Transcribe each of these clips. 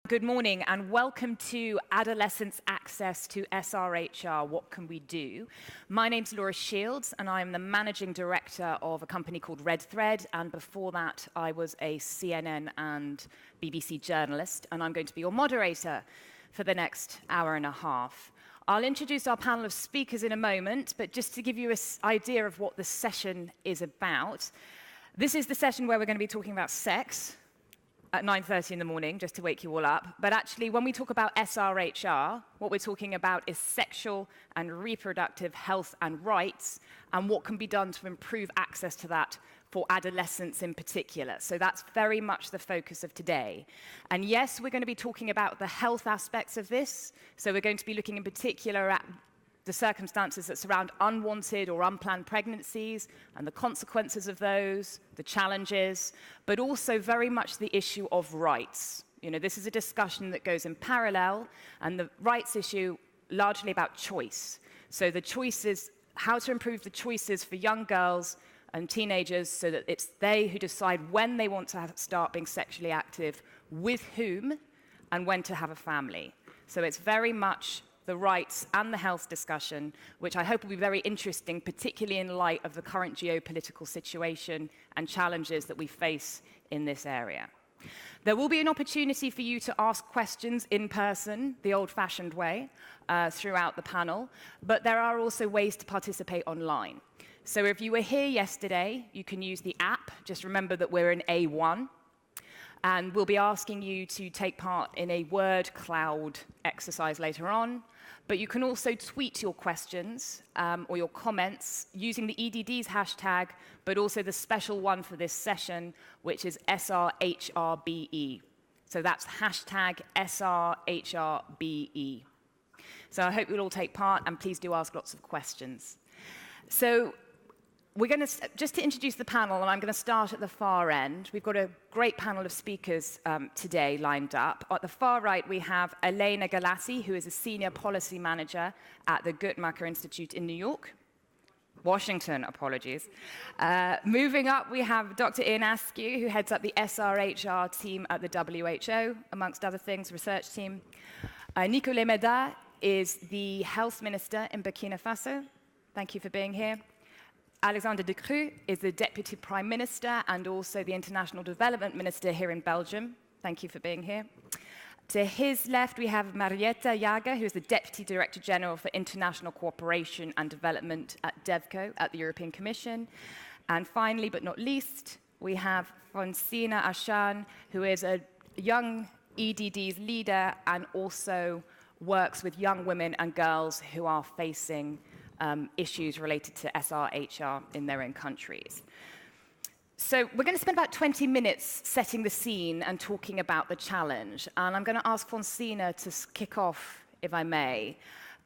Good morning and welcome to Adolescents Access to SRHR, What Can We Do? My name's Laura Shields and I'm the Managing Director of a company called Red Thread, and before that I was a CNN and BBC journalist, and I'm going to be your moderator for the next hour and a half. I'll introduce our panel of speakers in a moment, but just to give you an idea of what the session is about, this is the session where we're going to be talking about sex at 9:30 in the morning, just to wake you all up. But actually, when we talk about SRHR, what we're talking about is sexual and reproductive health and rights, and what can be done to improve access to that for adolescents in particular. So that's very much the focus of today. And yes, we're going to be talking about the health aspects of this. So we're going to be looking in particular at the circumstances that surround unwanted or unplanned pregnancies and the consequences of those, the challenges, but also very much the issue of rights. You know, this is a discussion that goes in parallel, and the rights issue largely about choice. So the choices, how to improve the choices for young girls and teenagers so that it's they who decide when they want to start being sexually active, with whom, and when to have a family. So it's very much the rights and the health discussion, which I hope will be very interesting, particularly in light of the current geopolitical situation and challenges that we face in this area. There will be an opportunity for you to ask questions in person, the old-fashioned way, throughout the panel, but there are also ways to participate online. So if you were here yesterday, you can use the app. Just remember that we're in A1. And we'll be asking you to take part in a word cloud exercise later on. But you can also tweet your questions or your comments using the EDD's hashtag, but also the special one for this session, which is SRHRBE. So that's hashtag SRHRBE. So I hope you'll all take part, and please do ask lots of questions. So we're going to, just to introduce the panel, and I'm going to start at the far end. We've got a great panel of speakers today lined up. At the far right, we have Alana Galassi, who is a Senior Policy Manager at the Guttmacher Institute in New York. Washington, apologies. Moving up, we have Dr. Ian Askew, who heads up the SRHR team at the WHO, amongst other things, research team. Nicola is the Health Minister in Burkina Faso. Thank you for being here. Alexander De Croo is the Deputy Prime Minister and also the International Development Minister here in Belgium. Thank you for being here. To his left, we have Marietta Jager, who is the Deputy Director General for International Cooperation and Development at DevCo at the European Commission. And finally, but not least, we have Fonsina Ashan, who is a young EDD's leader and also works with young women and girls who are facing issues related to SRHR in their own countries. So we're going to spend about 20 minutes setting the scene and talking about the challenge. And I'm going to ask Fonsina to kick off, if I may.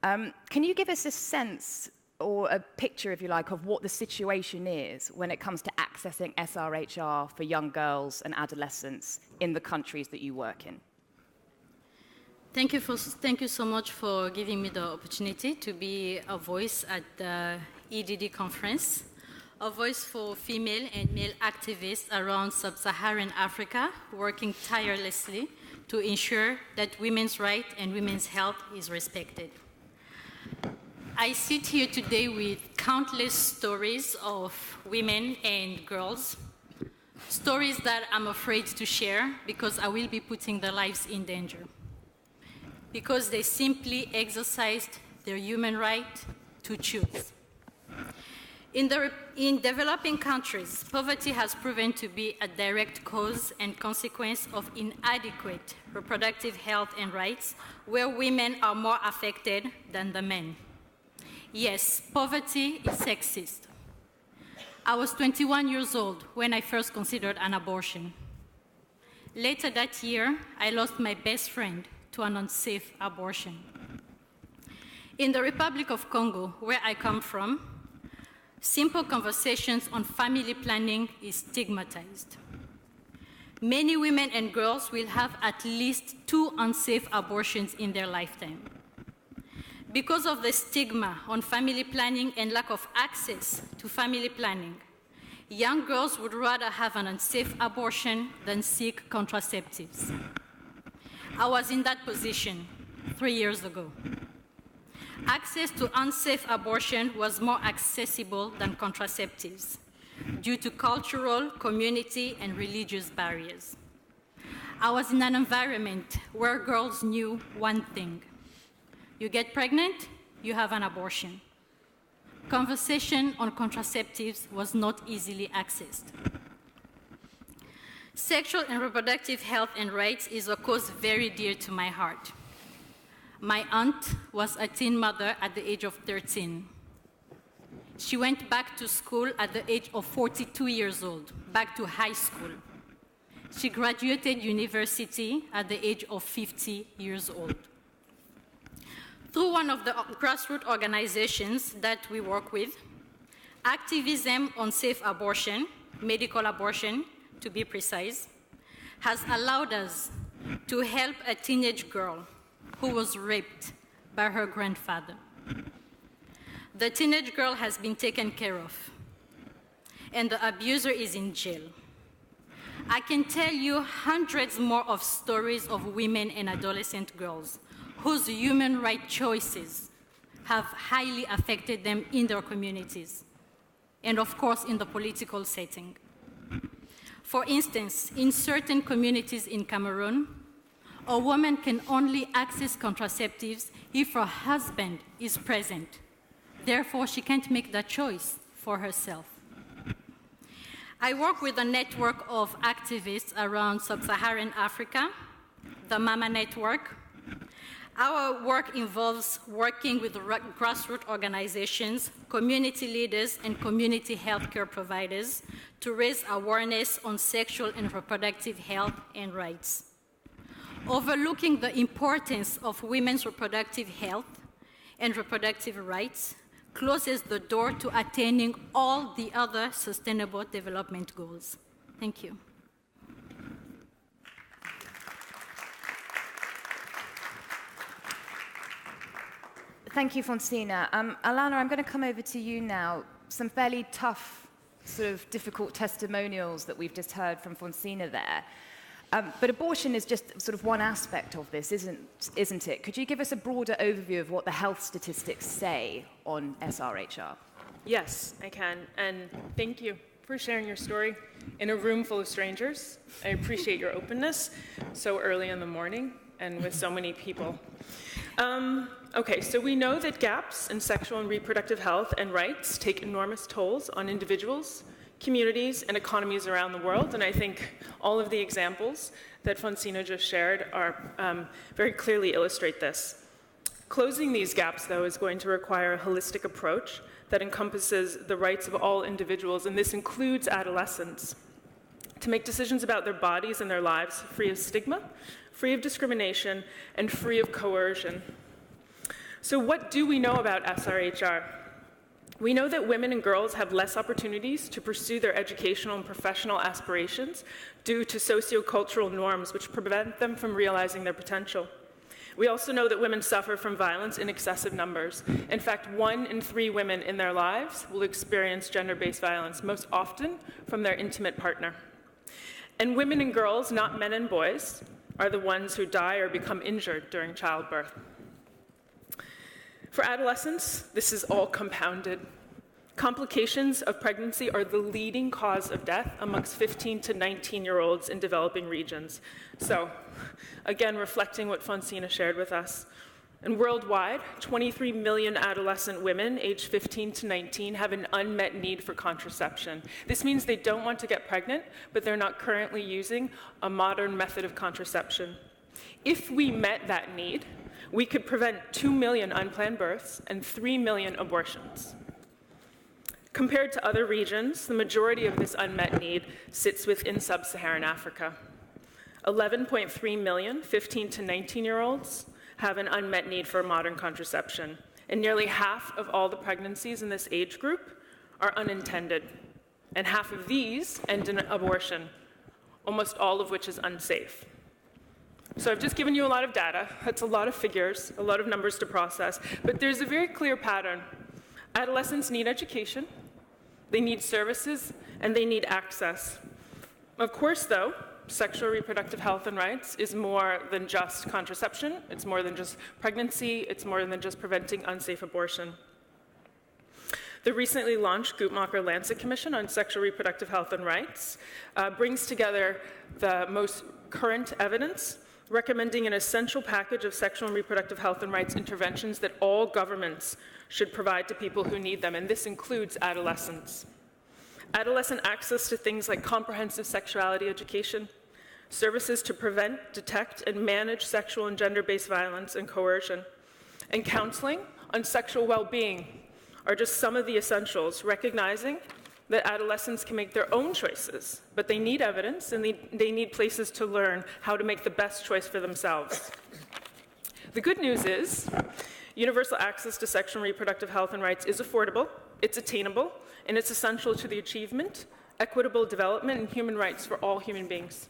Can you give us a sense, or a picture, if you like, of what the situation is when it comes to accessing SRHR for young girls and adolescents in the countries that you work in? Thank you so much for giving me the opportunity to be a voice at the EDD conference, a voice for female and male activists around sub-Saharan Africa, working tirelessly to ensure that women's rights and women's health is respected. I sit here today with countless stories of women and girls, stories that I'm afraid to share because I will be putting their lives in danger, because they simply exercised their human right to choose. In developing countries, poverty has proven to be a direct cause and consequence of inadequate reproductive health and rights, where women are more affected than the men. Yes, poverty is sexist. I was 21 years old when I first considered an abortion. Later that year, I lost my best friend to an unsafe abortion. In the Republic of Congo, where I come from, simple conversations on family planning is stigmatized. Many women and girls will have at least 2 unsafe abortions in their lifetime. Because of the stigma on family planning and lack of access to family planning, young girls would rather have an unsafe abortion than seek contraceptives. I was in that position 3 years ago. Access to unsafe abortion was more accessible than contraceptives due to cultural, community, and religious barriers. I was in an environment where girls knew one thing: you get pregnant, you have an abortion. Conversation on contraceptives was not easily accessed. Sexual and reproductive health and rights is a cause very dear to my heart. My aunt was a teen mother at the age of 13. She went back to school at the age of 42 years old, back to high school. She graduated university at the age of 50 years old. Through one of the grassroots organizations that we work with, activism on safe abortion, medical abortion to be precise, has allowed us to help a teenage girl who was raped by her grandfather. The teenage girl has been taken care of, and the abuser is in jail. I can tell you hundreds more of stories of women and adolescent girls whose human rights choices have highly affected them in their communities, and of course in the political setting. For instance, in certain communities in Cameroon, a woman can only access contraceptives if her husband is present. Therefore, she can't make that choice for herself. I work with a network of activists around sub-Saharan Africa, the Mama Network. Our work involves working with grassroots organizations, community leaders, and community healthcare providers to raise awareness on sexual and reproductive health and rights. Overlooking the importance of women's reproductive health and reproductive rights closes the door to attaining all the other sustainable development goals. Thank you. Thank you, Fonsina. Alana, I'm going to come over to you now. Some fairly tough, sort of difficult testimonials that we've just heard from Fonsina there. But abortion is just sort of one aspect of this, isn't it? Could you give us a broader overview of what the health statistics say on SRHR? Yes, I can. And thank you for sharing your story in a room full of strangers. I appreciate your openness so early in the morning and with so many people. Okay, so we know that gaps in sexual and reproductive health and rights take enormous tolls on individuals, communities, and economies around the world, and I think all of the examples that Fonsina just shared are very clearly illustrate this. Closing these gaps, though, is going to require a holistic approach that encompasses the rights of all individuals, and this includes adolescents, to make decisions about their bodies and their lives free of stigma, free of discrimination, and free of coercion. So what do we know about SRHR? We know that women and girls have less opportunities to pursue their educational and professional aspirations due to sociocultural norms which prevent them from realizing their potential. We also know that women suffer from violence in excessive numbers. In fact, 1 in 3 women in their lives will experience gender-based violence, most often from their intimate partner. And women and girls, not men and boys, are the ones who die or become injured during childbirth. For adolescents, this is all compounded. Complications of pregnancy are the leading cause of death amongst 15 to 19-year-olds in developing regions. So, again, reflecting what Fonsina shared with us. And worldwide, 23 million adolescent women aged 15 to 19 have an unmet need for contraception. This means they don't want to get pregnant, but they're not currently using a modern method of contraception. If we met that need, we could prevent 2 million unplanned births and 3 million abortions. Compared to other regions, the majority of this unmet need sits within sub-Saharan Africa. 11.3 million 15 to 19-year-olds have an unmet need for modern contraception, and nearly half of all the pregnancies in this age group are unintended, and half of these end in abortion, almost all of which is unsafe. So I've just given you a lot of data. That's a lot of figures, a lot of numbers to process, but there's a very clear pattern. Adolescents need education, they need services, and they need access. Of course, though, sexual reproductive health and rights is more than just contraception, it's more than just pregnancy, it's more than just preventing unsafe abortion. The recently launched Guttmacher-Lancet Commission on Sexual Reproductive Health and Rights brings together the most current evidence, recommending an essential package of sexual and reproductive health and rights interventions that all governments should provide to people who need them, and this includes adolescents. Adolescent access to things like comprehensive sexuality education, services to prevent, detect, and manage sexual and gender-based violence and coercion, and counseling on sexual well-being are just some of the essentials, recognizing that adolescents can make their own choices, but they need evidence and they need places to learn how to make the best choice for themselves. The good news is universal access to sexual and reproductive health and rights is affordable, it's attainable, and it's essential to the achievement, equitable development, and human rights for all human beings.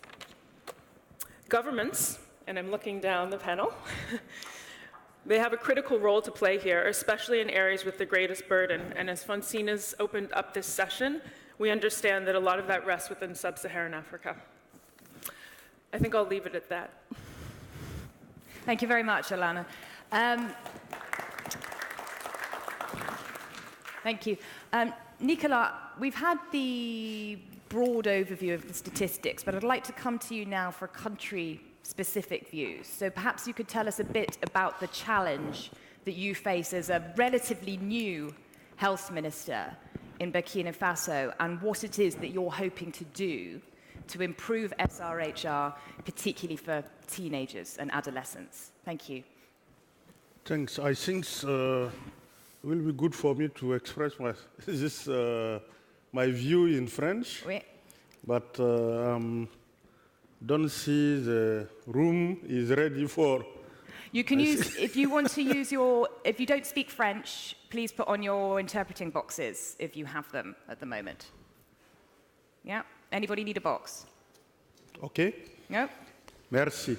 Governments, and I'm looking down the panel, they have a critical role to play here, especially in areas with the greatest burden. And as Fonsina's opened up this session, we understand that a lot of that rests within sub-Saharan Africa. I think I'll leave it at that. Thank you very much, Alana. Thank you. Nicola, we've had the broad overview of the statistics, but I'd like to come to you now for country-specific views. So perhaps you could tell us a bit about the challenge that you face as a relatively new health minister in Burkina Faso and what it is that you're hoping to do to improve SRHR, particularly for teenagers and adolescents. Thank you. Thanks. I think it will be good for me to express my view in French, Oui. but don't see the room is ready for. You can use, if you want to use if you don't speak French, please put on your interpreting boxes if you have them at the moment. Yeah? Anybody need a box? Okay. No? Merci.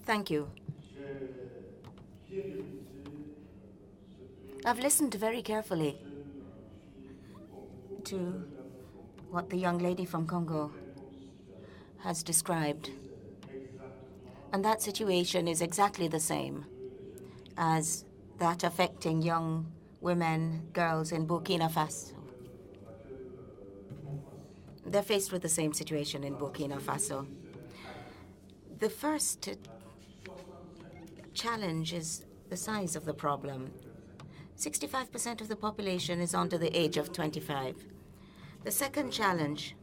Thank you. I've listened very carefully to what the young lady from Congo has described. And that situation is exactly the same as that affecting young women, girls in Burkina Faso. They're faced with the same situation in Burkina Faso. The first challenge is the size of the problem. 65% of the population is under the age of 25. The second challenge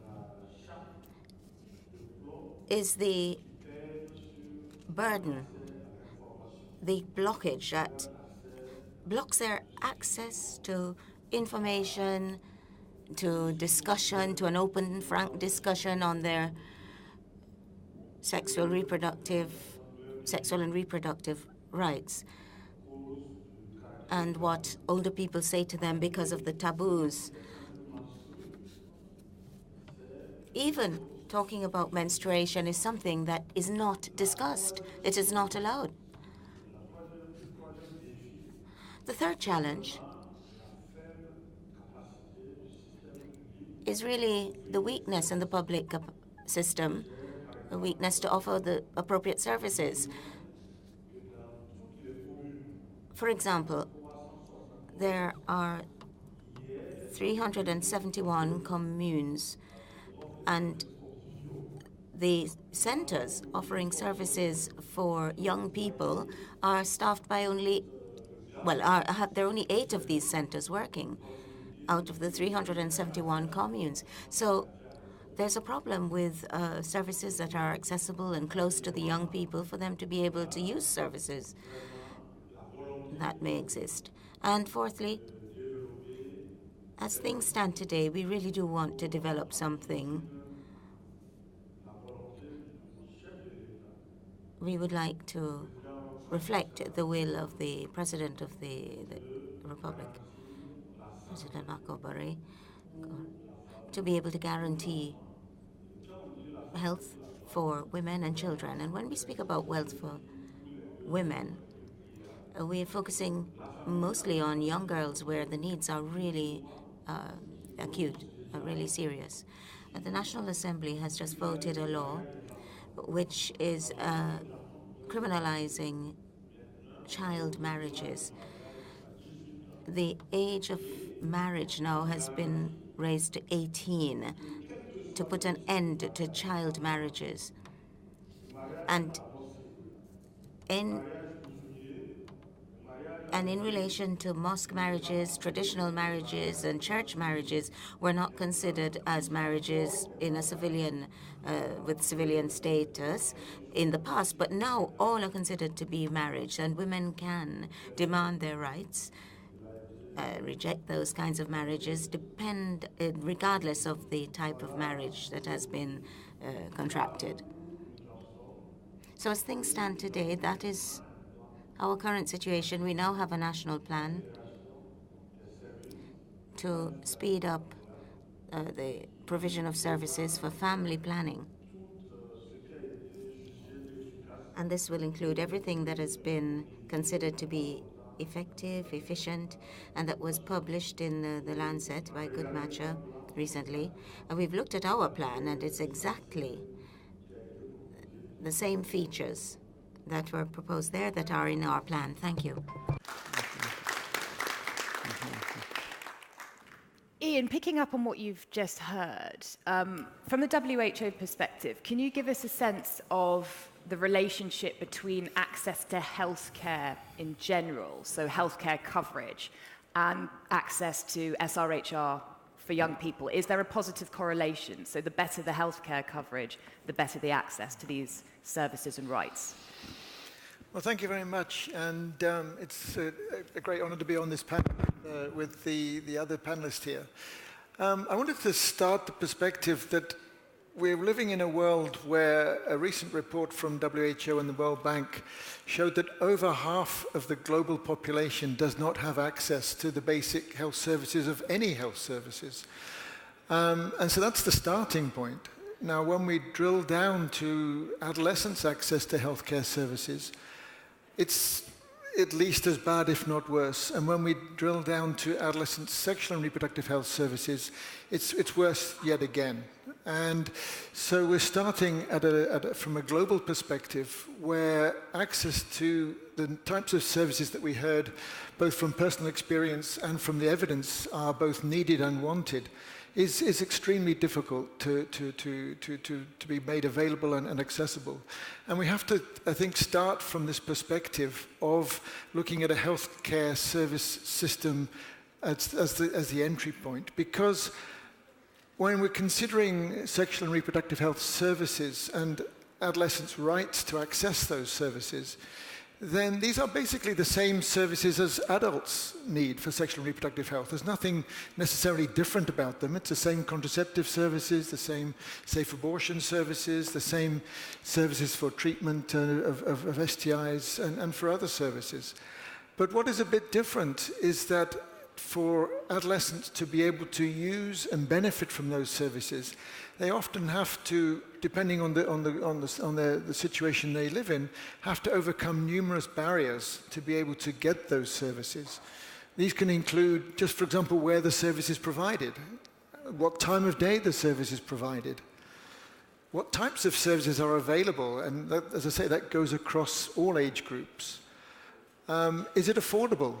is the burden, the blockage that blocks their access to information, to discussion, to an open, frank discussion on their sexual and reproductive rights, and what older people say to them because of the taboos. Even talking about menstruation is something that is not discussed. It is not allowed. The third challenge is really the weakness in the public system, a weakness to offer the appropriate services. For example, there are 371 communes, and the centers offering services for young people are staffed by there are only 8 of these centers working out of the 371 communes. So there's a problem with services that are accessible and close to the young people for them to be able to use services that may exist. And fourthly, as things stand today, we really do want to develop something. We would like to reflect the will of the President of the Republic, President Makobari, to be able to guarantee health for women and children. And when we speak about wealth for women, we're focusing mostly on young girls where the needs are really acute, really serious. The National Assembly has just voted a law which is criminalizing child marriages. The age of marriage now has been raised to 18 to put an end to child marriages. And in relation to mosque marriages, traditional marriages, and church marriages were not considered as marriages in a civilian, with civilian status in the past, but now all are considered to be marriage, and women can demand their rights, reject those kinds of marriages, regardless of the type of marriage that has been contracted. So as things stand today, that is our current situation. We now have a national plan to speed up the provision of services for family planning. And this will include everything that has been considered to be effective, efficient, and that was published in the Lancet by Goodmatcher recently. And we've looked at our plan, and it's exactly the same features that were proposed there that are in our plan. Thank you. Ian, picking up on what you've just heard, from the WHO perspective, can you give us a sense of the relationship between access to healthcare in general, so healthcare coverage, and access to SRHR for young people? Is there a positive correlation? So the better the healthcare coverage, the better the access to these services and rights. Well, thank you very much, and it's a great honor to be on this panel with the other panelists here. I wanted to start the perspective that we're living in a world where a recent report from WHO and the World Bank showed that over half of the global population does not have access to the basic health services of any health services. And so that's the starting point. Now, when we drill down to adolescents' access to healthcare services, it's at least as bad, if not worse. And when we drill down to adolescents' sexual and reproductive health services, it's worse yet again. And so we're starting from a global perspective where access to the types of services that we heard, both from personal experience and from the evidence, are both needed and wanted, is extremely difficult to be made available and accessible. And we have to, I think, start from this perspective of looking at a healthcare service system as the entry point. Because when we're considering sexual and reproductive health services and adolescents' rights to access those services, then these are basically the same services as adults need for sexual and reproductive health. There's nothing necessarily different about them. It's the same contraceptive services, the same safe abortion services, the same services for treatment of STIs and for other services. But what is a bit different is that for adolescents to be able to use and benefit from those services, they often have to, depending on the situation they live in, have to overcome numerous barriers to be able to get those services. These can include, just for example, where the service is provided, what time of day the service is provided, what types of services are available, and that, as I say, that goes across all age groups. Is it affordable?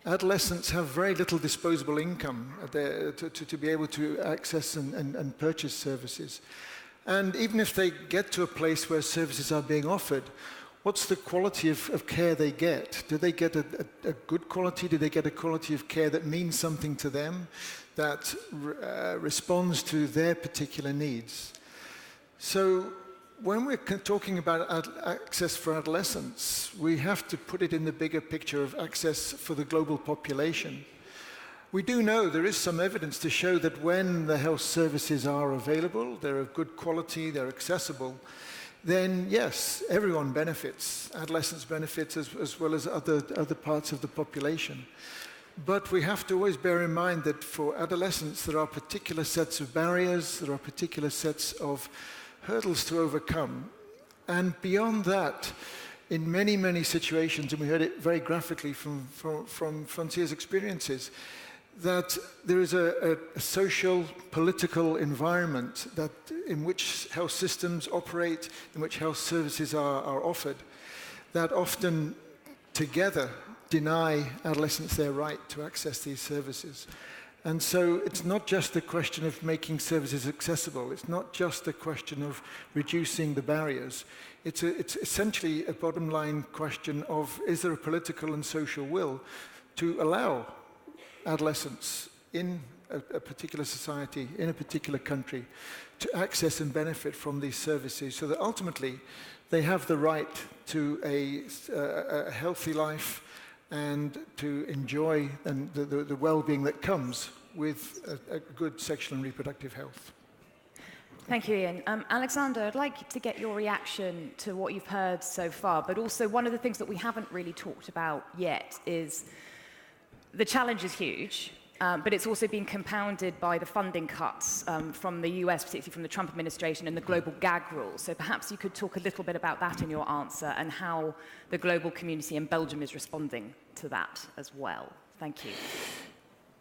Adolescents have very little disposable income to be able to access and purchase services. And even if they get to a place where services are being offered, what's the quality of care they get? Do they get a good quality? Do they get a quality of care that means something to them, that responds to their particular needs? So when we're talking about access for adolescents, we have to put it in the bigger picture of access for the global population. We do know there is some evidence to show that when the health services are available, they're of good quality, they're accessible, then yes, everyone benefits. Adolescents benefit as well as other parts of the population. But we have to always bear in mind that for adolescents, there are particular sets of barriers, there are particular sets of hurdles to overcome. And beyond that, in many, many situations, and we heard it very graphically from Francia's experiences, that there is a social, political environment that in which health systems operate, in which health services are offered, that often together deny adolescents their right to access these services. And so it's not just a question of making services accessible. It's not just a question of reducing the barriers. It's essentially a bottom line question of, is there a political and social will to allow adolescents in a particular society, in a particular country, to access and benefit from these services so that ultimately they have the right to a healthy life and to enjoy the well-being that comes with a good sexual and reproductive health. Thank you, Ian. Alexander, I'd like to get your reaction to what you've heard so far, but also one of the things that we haven't really talked about yet is the challenge is huge, but it's also been compounded by the funding cuts from the US, particularly from the Trump administration, and the global gag rule. So perhaps you could talk a little bit about that in your answer and how the global community in Belgium is responding to that as well. Thank you.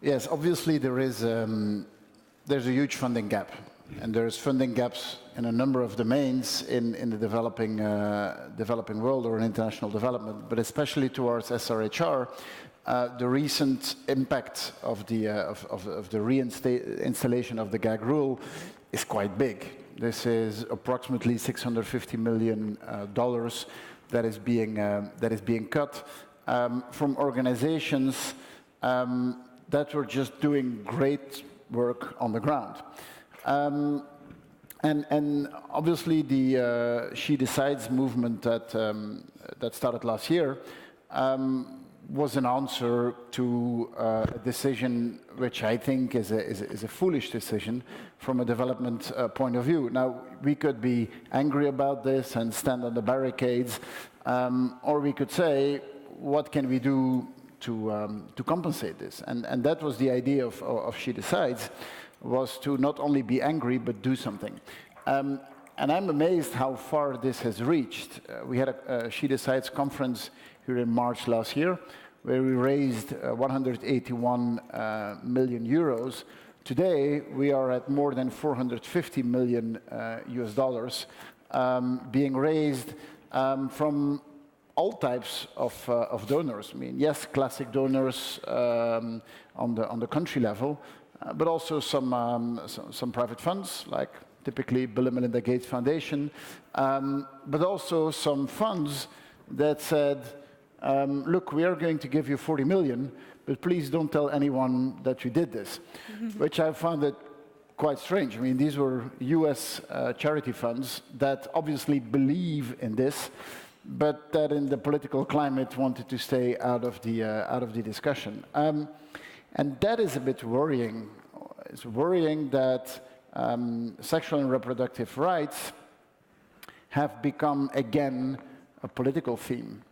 Yes, obviously there's a huge funding gap. And there's funding gaps in a number of domains in the developing world or in international development, but especially towards SRHR. The recent impact of the reinstallation of the gag rule is quite big. This is approximately $650 million that is being cut from organizations that were just doing great work on the ground. And obviously the She Decides movement that started last year was an answer to a decision which I think is a foolish decision from a development point of view. Now, we could be angry about this and stand on the barricades, or we could say, what can we do to compensate this? And that was the idea of She Decides, was to not only be angry, but do something. And I'm amazed how far this has reached. We had a She Decides conference here in March last year, where we raised 181 million euros. Today, we are at more than 450 million US dollars being raised from all types of donors. I mean, yes, classic donors on the country level, but also some private funds, like typically Bill and Melinda Gates Foundation, but also some funds that said, look, we are going to give you 40 million, but please don't tell anyone that you did this, which I found it quite strange. I mean, these were US charity funds that obviously believe in this, but that in the political climate wanted to stay out of the discussion. And that is a bit worrying. It's worrying that sexual and reproductive rights have become, again, a political theme.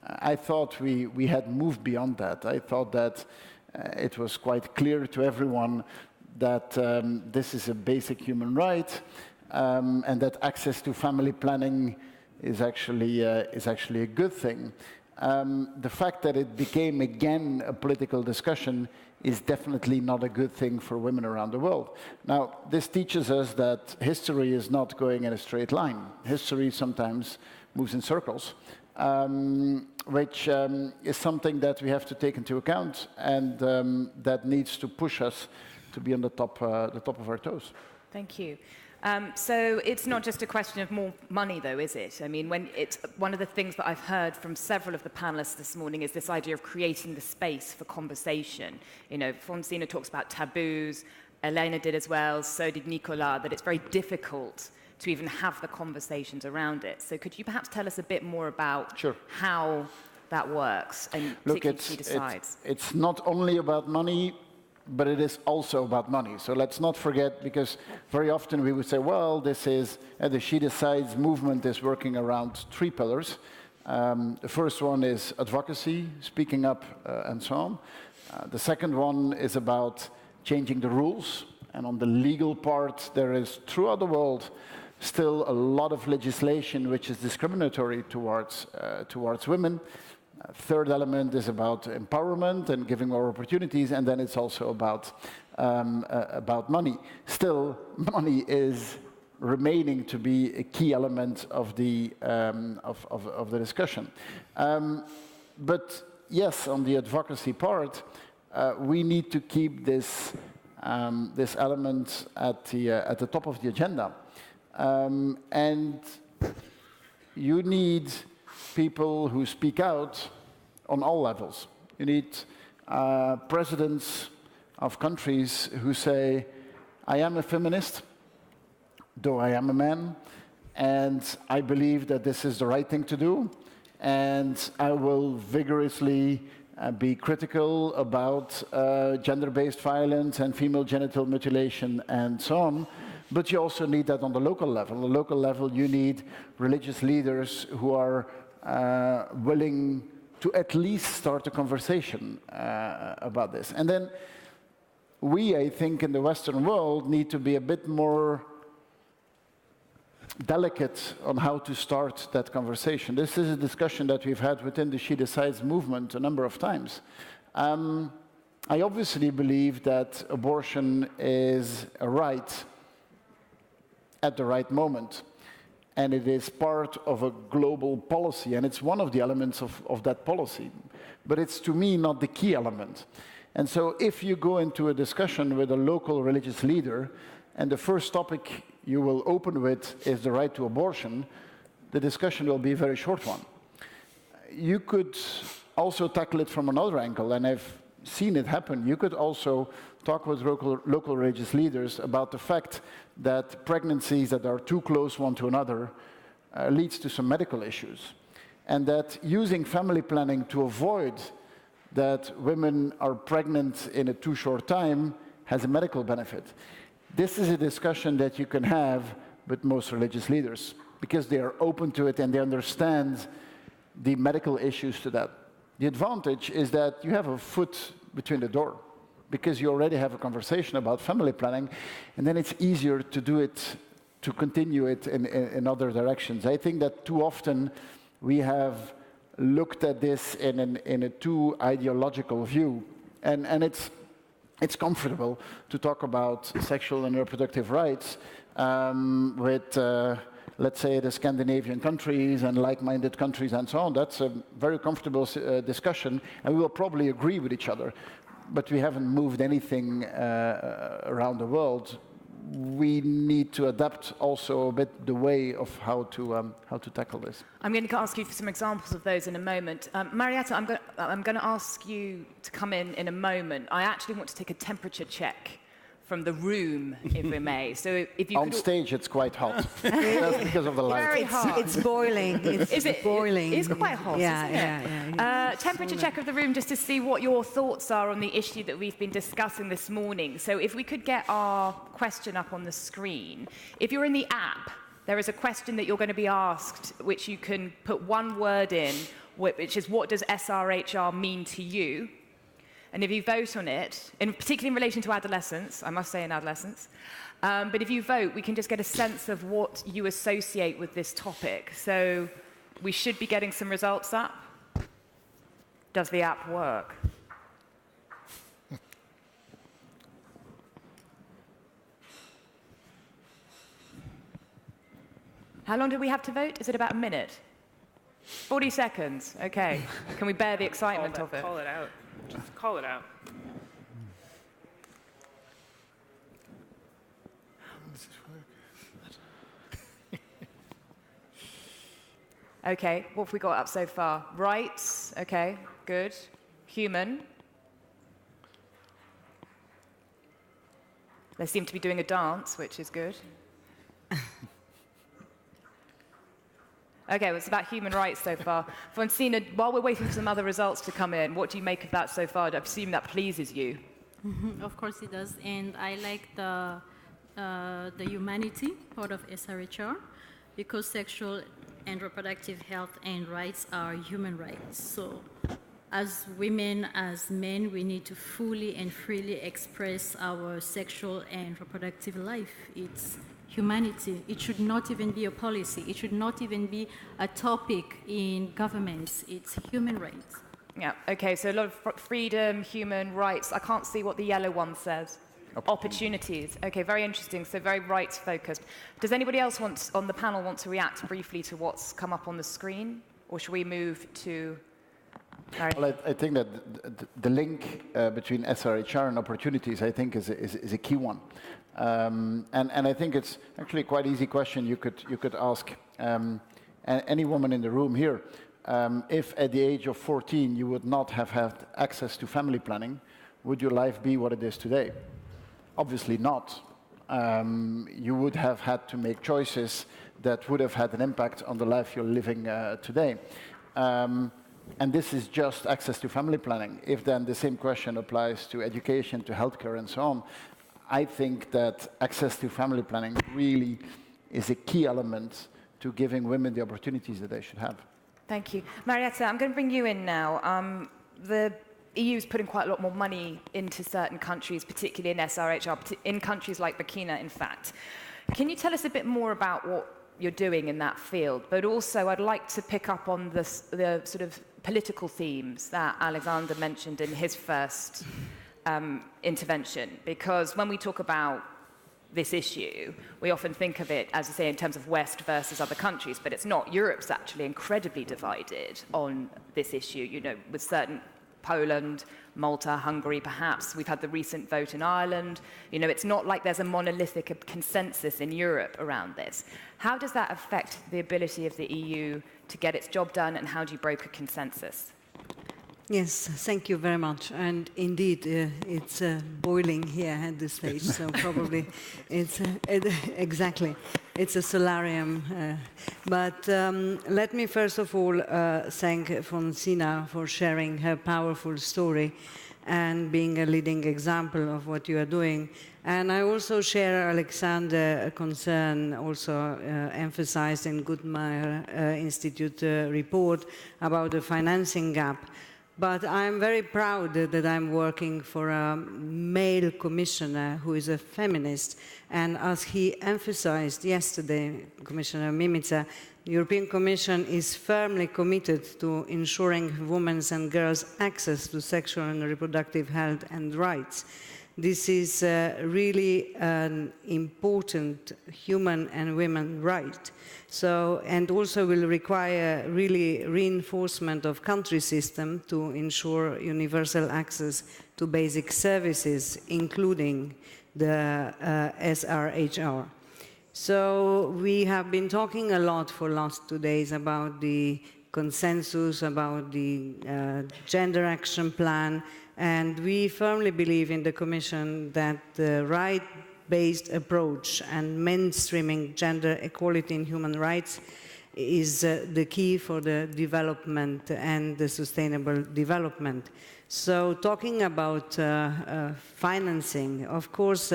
I thought we had moved beyond that. I thought that it was quite clear to everyone that this is a basic human right, and that access to family planning is actually a good thing. The fact that it became, again, a political discussion is definitely not a good thing for women around the world. Now, this teaches us that history is not going in a straight line. History sometimes moves in circles, which is something that we have to take into account, and that needs to push us to be on the top of our toes. Thank you. So it's not just a question of more money, though, is it? I mean, one of the things that I've heard from several of the panelists this morning is this idea of creating the space for conversation. You know, Fonsina talks about taboos, Alana did as well, so did Nicola, that it's very difficult to even have the conversations around it. So could you perhaps tell us a bit more about how that works and particularly She Decides? It's not only about money, but it is also about money. So let's not forget, because very often we would say, well, this is, the She Decides movement is working around 3 pillars. The first one is advocacy, speaking up, and so on. The second one is about changing the rules. And on the legal part, there is, throughout the world, still a lot of legislation which is discriminatory towards women. Third element is about empowerment and giving more opportunities, and then it's also about money. Still, money is remaining to be a key element of the discussion. But yes, on the advocacy part, we need to keep this element at the top of the agenda, and you need people who speak out on all levels. You need presidents of countries who say, I am a feminist, though I am a man, and I believe that this is the right thing to do, and I will vigorously be critical about gender-based violence and female genital mutilation and so on. But you also need that on the local level. On the local level, you need religious leaders who are willing to at least start a conversation about this. And then we, I think, in the Western world, need to be a bit more delicate on how to start that conversation. This is a discussion that we've had within the She Decides movement a number of times. I obviously believe that abortion is a right at the right moment, and it is part of a global policy, and it's one of the elements of that policy. But it's, to me, not the key element. And so if you go into a discussion with a local religious leader, and the first topic you will open with is the right to abortion, the discussion will be a very short one. You could also tackle it from another angle, and I've seen it happen. You could also talk with local religious leaders about the fact that pregnancies that are too close one to another leads to some medical issues, and that using family planning to avoid that women are pregnant in a too short time has a medical benefit. This is a discussion that you can have with most religious leaders, because they are open to it and they understand the medical issues to that. The advantage is that you have a foot between the door, because you already have a conversation about family planning, and then it's easier to do it, to continue it in other directions. I think that too often we have looked at this in a too ideological view, and it's comfortable to talk about sexual and reproductive rights with, let's say, the Scandinavian countries and like-minded countries and so on. That's a very comfortable discussion, and we will probably agree with each other. But we haven't moved anything around the world. We need to adapt also a bit the way of how to tackle this. I'm going to ask you for some examples of those in a moment. Marietta, I'm going to ask you to come in a moment. I actually want to take a temperature check from the room, if we may. So if you on stage, it's quite hot. That's because of the light. Very hot. It's boiling. It's boiling. It's quite hot, isn't it? Yeah. Temperature check of the room, just to see what your thoughts are on the issue that we've been discussing this morning. So if we could get our question up on the screen. If you're in the app, there is a question that you're going to be asked, which you can put one word in, which is, what does SRHR mean to you? And if you vote on it, and particularly in relation to adolescents, I must say in adolescents, but if you vote, we can just get a sense of what you associate with this topic. So we should be getting some results up. Does the app work? How long do we have to vote? Is it about a minute? 40 seconds, okay. Can we bear the excitement of it? Call it out. Just call it out. Okay, what have we got up so far? Rights, okay, good. Human. They seem to be doing a dance, which is good. Okay, well, it's about human rights so far. Francina, while we're waiting for some other results to come in, what do you make of that so far? I assume that pleases you. Of course it does, and I like the humanity part of SRHR, because sexual and reproductive health and rights are human rights. So as women, as men, we need to fully and freely express our sexual and reproductive life. It's humanity. It should not even be a policy. It should not even be a topic in governments. It's human rights. Yeah, okay, so a lot of freedom, human rights. I can't see what the yellow one says. Opportunities. Okay, very interesting, so very rights focused. Does anybody else on the panel want to react briefly to what's come up on the screen? Or should we move to... Well, I think that the link between SRHR and opportunities, I think, is a key one. And I think it's actually quite an easy question you could ask any woman in the room here. If at the age of 14 you would not have had access to family planning, would your life be what it is today? Obviously not. You would have had to make choices that would have had an impact on the life you're living today. And this is just access to family planning. If then the same question applies to education, to healthcare, and so on, I think that access to family planning really is a key element to giving women the opportunities that they should have. Thank you. Marietta, I'm going to bring you in now. The EU is putting quite a lot more money into certain countries, particularly in SRHR, in countries like Burkina, in fact. Can you tell us a bit more about what you're doing in that field? But also, I'd like to pick up on the sort of political themes that Alexander mentioned in his first intervention, because when we talk about this issue, we often think of it, as I say, in terms of West versus other countries, but it's not. Europe's actually incredibly divided on this issue, you know, with certain Poland, Malta, Hungary, perhaps. We've had the recent vote in Ireland. You know, it's not like there's a monolithic consensus in Europe around this. How does that affect the ability of the EU to get its job done, and how do you broker consensus? Yes, thank you very much. And indeed, it's boiling here at this stage, so probably it's exactly. It's a solarium. But let me first of all thank Fonsina for sharing her powerful story and being a leading example of what you are doing. And I also share Alexander's concern, also emphasized in Guttmacher Institute report about the financing gap. But I'm very proud that I'm working for a male commissioner who is a feminist. And as he emphasized yesterday, Commissioner Mimica, the European Commission is firmly committed to ensuring women's and girls' access to sexual and reproductive health and rights. This is really an important human and women right. So, and also will require really reinforcement of country system to ensure universal access to basic services, including the SRHR. So we have been talking a lot for the last 2 days about the consensus, about the gender action plan, and we firmly believe in the Commission that the right-based approach and mainstreaming gender equality in human rights is the key for the development and the sustainable development. So talking about financing, of course,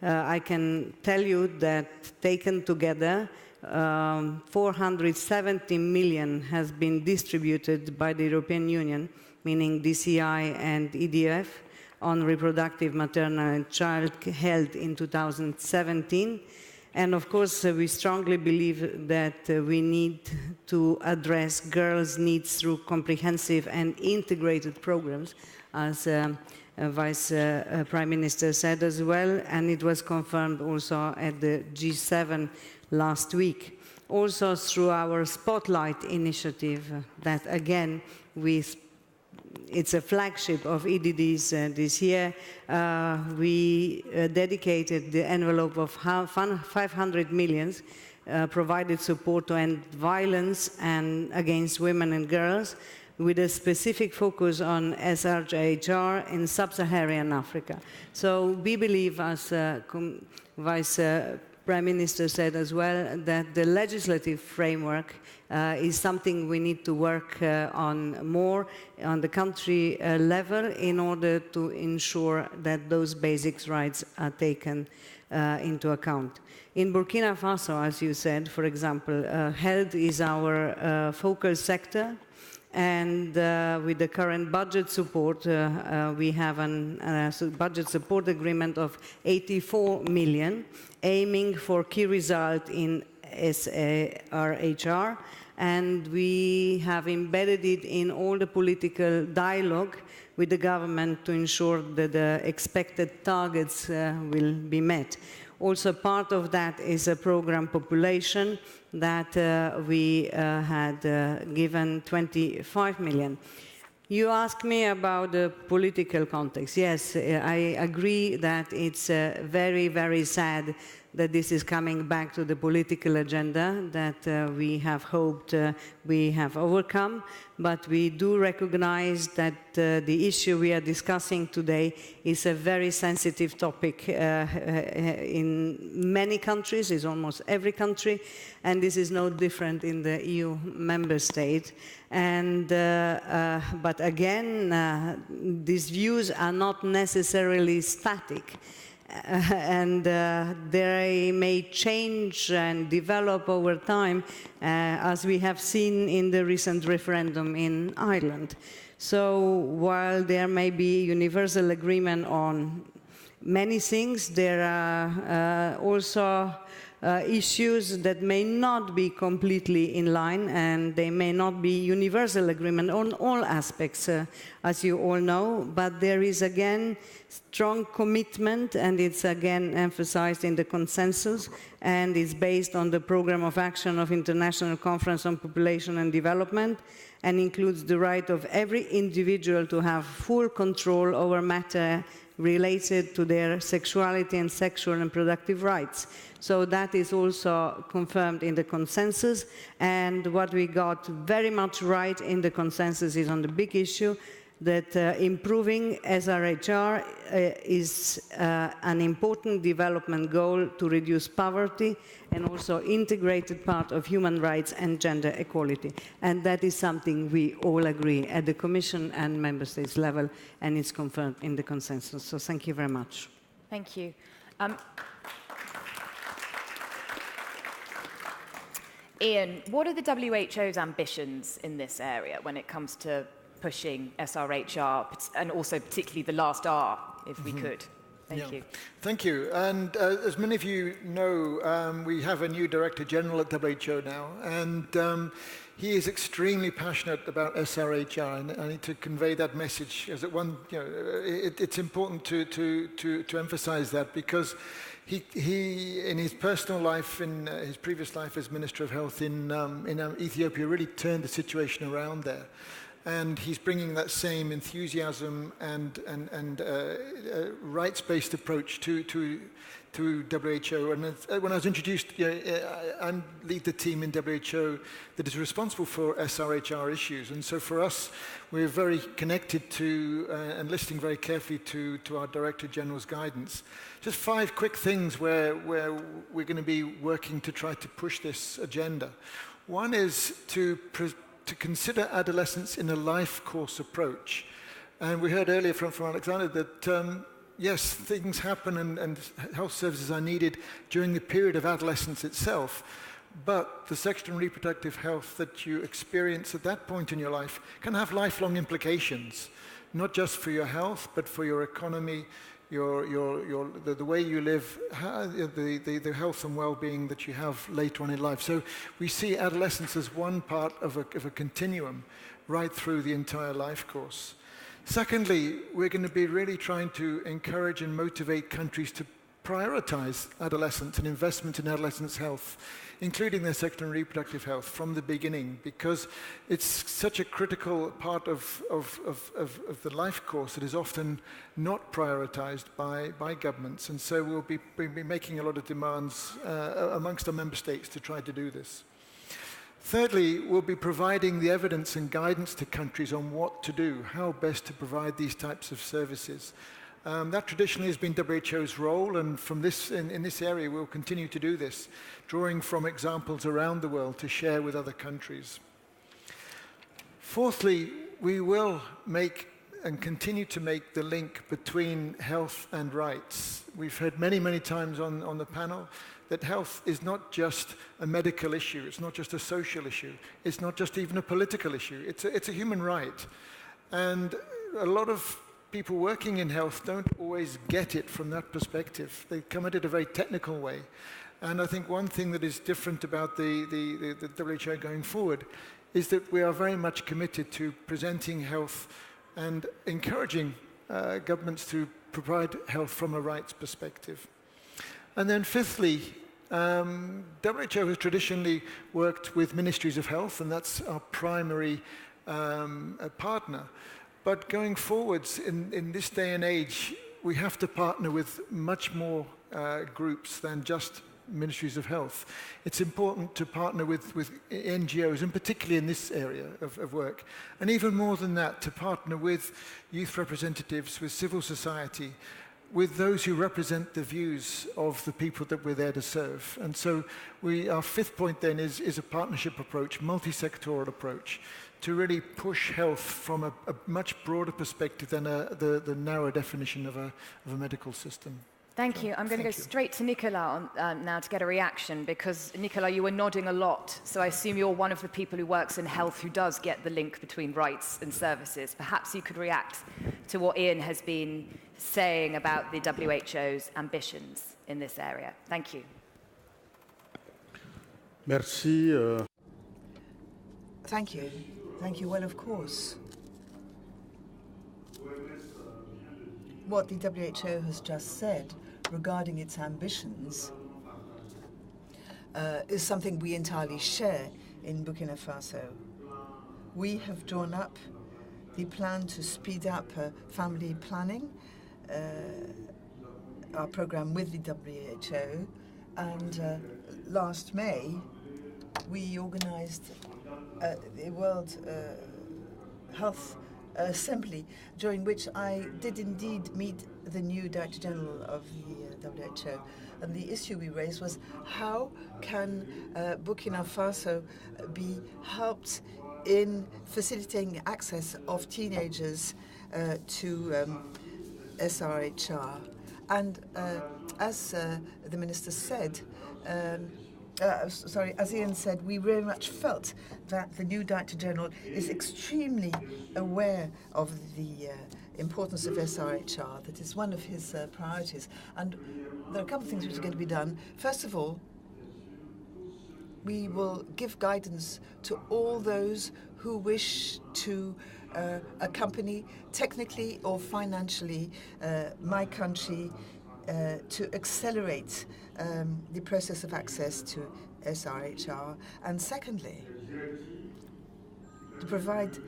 I can tell you that taken together, 470 million has been distributed by the European Union, meaning DCI and EDF, on reproductive, maternal and child health in 2017. And of course, we strongly believe that we need to address girls' needs through comprehensive and integrated programs, as Vice Prime Minister said as well, and it was confirmed also at the G7 last week. Also through our Spotlight initiative that, again, it's a flagship of EDDs this year. We dedicated the envelope of 500 million, provided support to end violence and against women and girls, with a specific focus on SRHR in sub-Saharan Africa. So we believe, as Vice Prime Minister said as well, that the legislative framework is something we need to work on more on the country level in order to ensure that those basic rights are taken into account. In Burkina Faso, as you said, for example, health is our focal sector. And with the current budget support, we have a budget support agreement of 84 million, aiming for key result in SRHR. And we have embedded it in all the political dialogue with the government to ensure that the expected targets will be met. Also, part of that is a program population that we had given 25 million. You asked me about the political context. Yes, I agree that it's very, very sad that this is coming back to the political agenda that we have hoped we have overcome, but we do recognize that the issue we are discussing today is a very sensitive topic in many countries, is almost every country, and this is no different in the EU member state. And, but again, these views are not necessarily static. And they may change and develop over time, as we have seen in the recent referendum in Ireland. So while there may be universal agreement on many things, there are also issues that may not be completely in line, and they may not be universal agreement on all aspects, as you all know, but there is again strong commitment, and it's again emphasized in the consensus, and it's based on the program of action of International Conference on Population and Development, and includes the right of every individual to have full control over matter related to their sexuality and sexual and reproductive rights. So that is also confirmed in the consensus, and what we got very much right in the consensus is on the big issue that improving SRHR is an important development goal to reduce poverty and also integrated part of human rights and gender equality. And that is something we all agree at the Commission and Member States level, and it's confirmed in the consensus. So thank you very much. Thank you. Ian, what are the WHO's ambitions in this area when it comes to pushing SRHR, and also particularly the last R, if we could? Thank you. Thank you. And as many of you know, we have a new Director General at WHO now, and he is extremely passionate about SRHR, and I need to convey that message. As it's important to emphasize that, because he in his personal life, in his previous life as Minister of Health in Ethiopia, really turned the situation around there. And he's bringing that same enthusiasm and rights-based approach to WHO. And when I was introduced, I lead the team in WHO that is responsible for SRHR issues. And so for us, we're very connected to and listening very carefully to our Director General's guidance. Just 5 quick things where we're going to be working to try to push this agenda. One is to consider adolescence in a life course approach. And we heard earlier from Alexander that, yes, things happen and health services are needed during the period of adolescence itself, but the sexual and reproductive health that you experience at that point in your life can have lifelong implications, not just for your health, but for your economy, the way you live, the health and well-being that you have later on in life. So we see adolescence as one part of a continuum right through the entire life course. Secondly, we're going to be really trying to encourage and motivate countries to prioritize adolescents and investment in adolescents' health, including their sexual and reproductive health from the beginning, because it's such a critical part of the life course that is often not prioritized by governments. And so we'll be making a lot of demands amongst our member states to try to do this. Thirdly, we'll be providing the evidence and guidance to countries on what to do, how best to provide these types of services. That traditionally has been WHO's role, and from this, in this area we'll continue to do this, drawing from examples around the world to share with other countries. Fourthly, we will make and continue to make the link between health and rights. We've heard many, many times on the panel that health is not just a medical issue, it's not just a social issue, it's not just even a political issue, it's a human right. And a lot of people working in health don't always get it from that perspective. They come at it a very technical way. And I think one thing that is different about the WHO going forward is that we are very much committed to presenting health and encouraging governments to provide health from a rights perspective. And then fifthly, WHO has traditionally worked with ministries of health, and that's our primary partner. But going forwards, in this day and age, we have to partner with much more groups than just ministries of health. It's important to partner with NGOs, and particularly in this area of work. And even more than that, to partner with youth representatives, with civil society, with those who represent the views of the people that we're there to serve. And so our fifth point then is a partnership approach, multi-sectoral approach, to really push health from a much broader perspective than the narrow definition of a medical system. Thank you. I'm going to go straight to Nicola now to get a reaction, because Nicola, you were nodding a lot, so I assume you're one of the people who works in health who does get the link between rights and services. Perhaps you could react to what Ian has been saying about the WHO's ambitions in this area. Thank you. Merci. Thank you. Thank you. Well, of course. What the WHO has just said regarding its ambitions is something we entirely share in Burkina Faso. We have drawn up the plan to speed up family planning, our program with the WHO, and last May we organized the World Health Assembly, during which I did indeed meet the new Director General of the WHO. And the issue we raised was, how can Burkina Faso be helped in facilitating access of teenagers to SRHR? And as the Minister said, as Ian said, we very much felt that the new Director General is extremely aware of the importance of SRHR, that is one of his priorities. And there are a couple of things which are going to be done. First of all, we will give guidance to all those who wish to accompany technically or financially my country to accelerate the process of access to SRHR. And secondly, to provide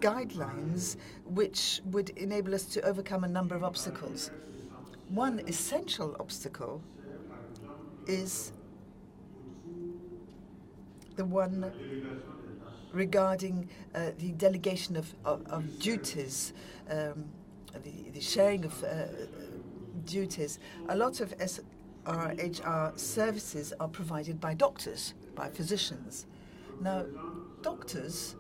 guidelines which would enable us to overcome a number of obstacles. One essential obstacle is the one regarding the delegation of duties, the sharing of duties. A lot of SRHR services are provided by doctors, by physicians. Now, doctors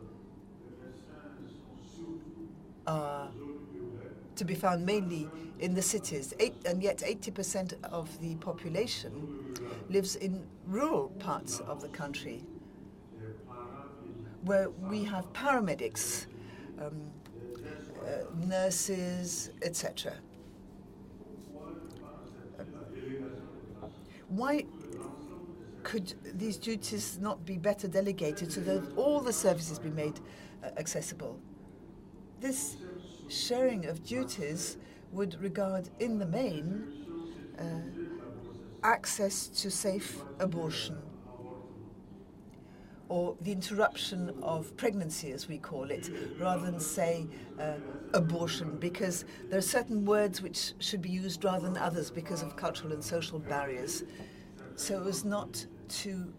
are to be found mainly in the cities, and yet 80% of the population lives in rural parts of the country, where we have paramedics, nurses, etc. Why could these duties not be better delegated so that all the services be made accessible? This sharing of duties would regard, in the main, access to safe abortion, or the interruption of pregnancy, as we call it, rather than say abortion, because there are certain words which should be used rather than others because of cultural and social barriers, so as not to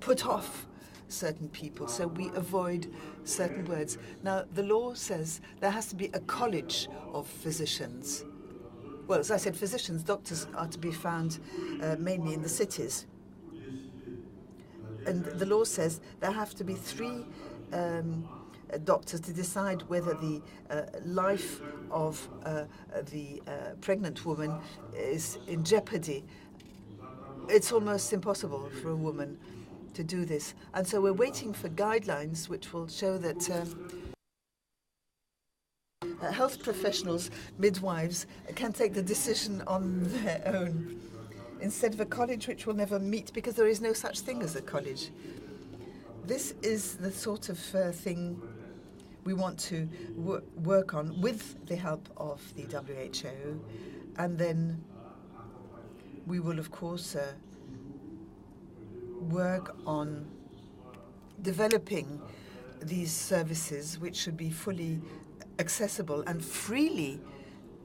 put off certain people, so we avoid certain words. Now, the law says there has to be a college of physicians. Well, as I said, physicians, doctors are to be found mainly in the cities. And the law says there have to be 3 doctors to decide whether the life of the pregnant woman is in jeopardy. It's almost impossible for a woman to do this. And so we're waiting for guidelines which will show that health professionals, midwives, can take the decision on their own, instead of a college which will never meet, because there is no such thing as a college. This is the sort of thing we want to work on with the help of the WHO, and then we will, of course, work on developing these services, which should be fully accessible and freely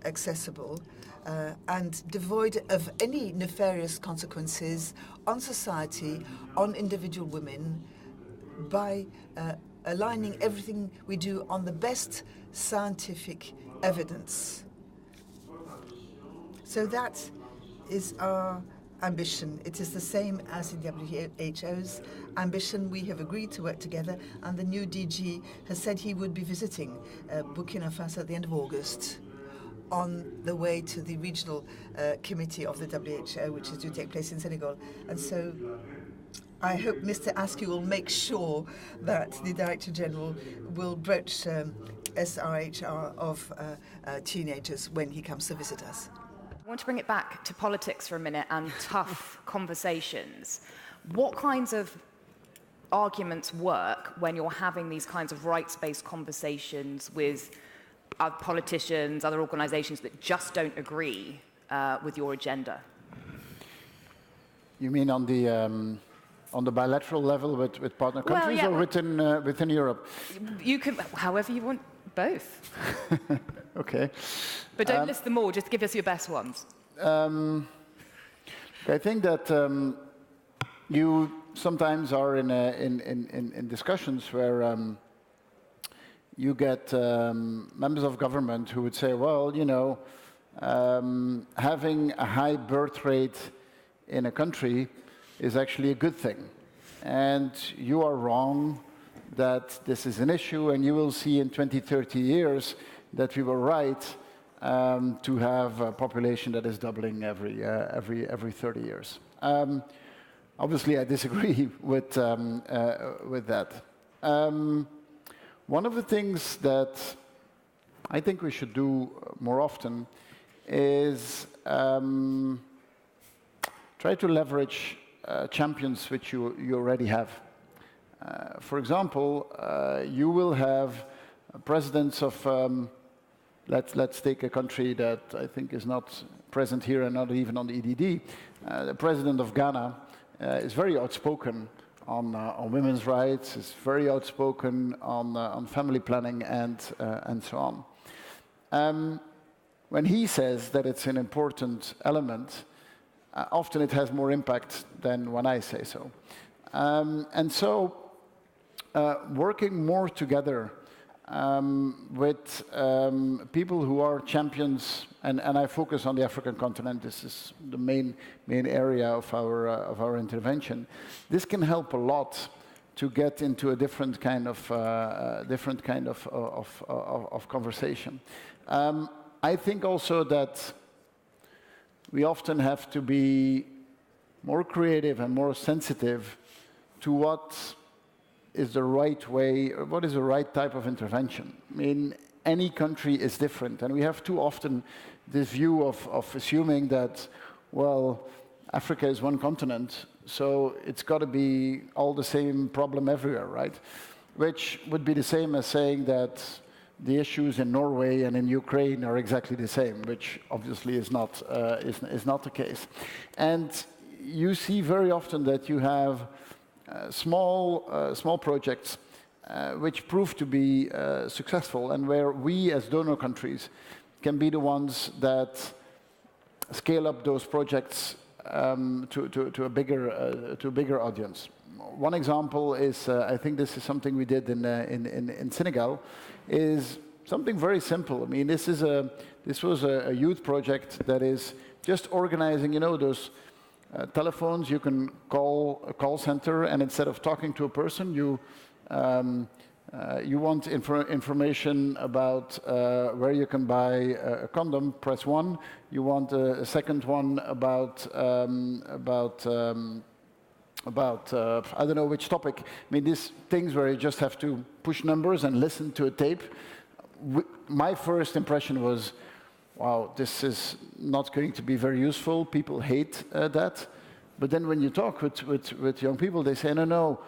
accessible, and devoid of any nefarious consequences on society, on individual women, by aligning everything we do on the best scientific evidence. So that is our ambition. It is the same as the WHO's ambition. We have agreed to work together, and the new DG has said he would be visiting Burkina Faso at the end of August on the way to the regional committee of the WHO, which is to take place in Senegal. And so I hope Mr. Askew will make sure that the Director General will broach SRHR of teenagers when he comes to visit us. I want to bring it back to politics for a minute and tough conversations. What kinds of arguments work when you're having these kinds of rights-based conversations with politicians, other organizations that just don't agree with your agenda? You mean on the bilateral level with partner countries, well, yeah, or within Europe? You can, however you want, both. Okay. But don't list them all, just give us your best ones. I think that you sometimes are in discussions where you get members of government who would say, well, you know, having a high birth rate in a country is actually a good thing. And you are wrong that this is an issue, and you will see in 20, 30 years that we were right to have a population that is doubling every 30 years. Obviously, I disagree with that. One of the things that I think we should do more often is try to leverage champions which you already have. For example, you will have presidents of, let's take a country that I think is not present here and not even on the EDD. The president of Ghana is very outspoken on women's rights, is very outspoken on family planning and so on. When he says that it's an important element, often it has more impact than when I say so. And so working more together with people who are champions, and I focus on the African continent. This is the main area of our intervention. This can help a lot to get into a different kind of conversation. I think also that we often have to be more creative and more sensitive to what is the right way, or what is the right type of intervention. I mean, any country is different, and we have too often this view of assuming that, well, Africa is one continent, so it's got to be all the same problem everywhere, right? Which would be the same as saying that the issues in Norway and in Ukraine are exactly the same, which obviously is not the case. And you see very often that you have small projects which prove to be successful, and where we as donor countries can be the ones that scale up those projects to a bigger audience. One example is, I think this is something we did in Senegal, is something very simple. I mean, this was a youth project that is just organizing, you know, those telephones you can call a call center, and instead of talking to a person, you You want information about where you can buy a condom, press 1. You want a second one about I don't know which topic. I mean, these things where you just have to push numbers and listen to a tape. My first impression was, wow, this is not going to be very useful. People hate that. But then when you talk with young people, they say, no,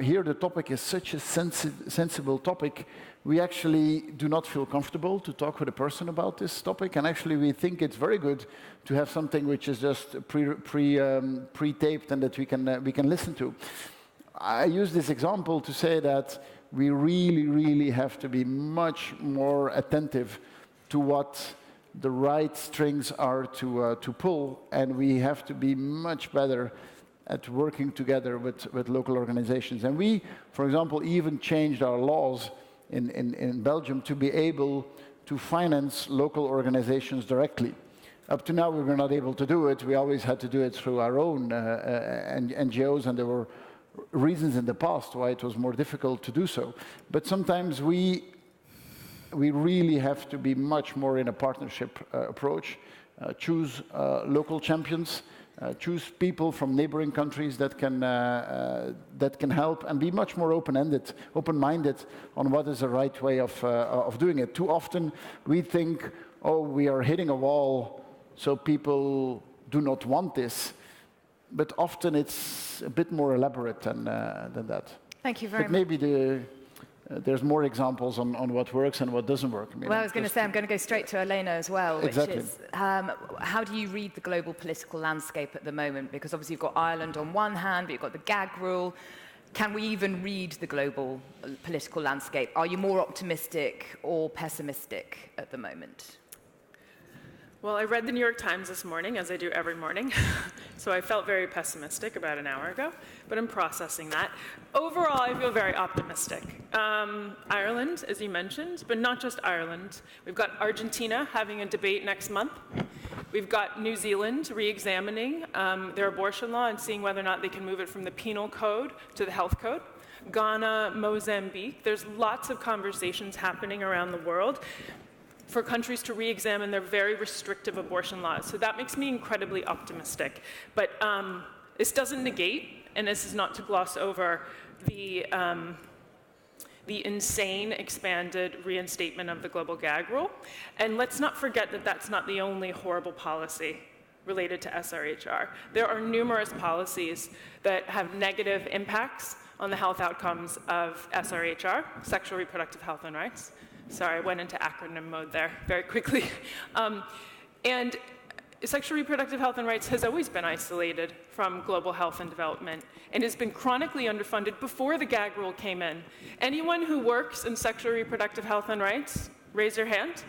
here the topic is such a sensible topic. We actually do not feel comfortable to talk with a person about this topic. And actually, we think it's very good to have something which is just pre-taped and that we can listen to. I use this example to say that we really, really have to be much more attentive to what the right strings are to pull, and we have to be much better at working together with local organizations. And we, for example, even changed our laws in Belgium to be able to finance local organizations directly. Up to now, we were not able to do it. We always had to do it through our own NGOs, and there were reasons in the past why it was more difficult to do so. But sometimes we really have to be much more in a partnership approach, choose local champions, choose people from neighboring countries that can help, and be much more open-minded on what is the right way of doing it. Too often we think, oh, we are hitting a wall, so people do not want this. But often it's a bit more elaborate than that. Thank you very much. But maybe there's more examples on what works and what doesn't work. Well, I was going to say, I'm going to go straight to Alana as well, which exactly. is, how do you read the global political landscape at the moment? Because obviously you've got Ireland on one hand, but you've got the gag rule. Can we even read the global political landscape? Are you more optimistic or pessimistic at the moment? Well, I read the New York Times this morning, as I do every morning, so I felt very pessimistic about an hour ago, but I'm processing that. Overall, I feel very optimistic. Ireland, as you mentioned, but not just Ireland. We've got Argentina having a debate next month. We've got New Zealand re-examining their abortion law and seeing whether or not they can move it from the penal code to the health code. Ghana, Mozambique, there's lots of conversations happening around the world for countries to re-examine their very restrictive abortion laws. So that makes me incredibly optimistic. But this doesn't negate, and this is not to gloss over, the insane expanded reinstatement of the global gag rule. And let's not forget that that's not the only horrible policy related to SRHR. There are numerous policies that have negative impacts on the health outcomes of SRHR, sexual reproductive health and rights. Sorry, I went into acronym mode there very quickly. And sexual reproductive health and rights has always been isolated from global health and development and has been chronically underfunded before the gag rule came in. Anyone who works in sexual reproductive health and rights, raise your hand.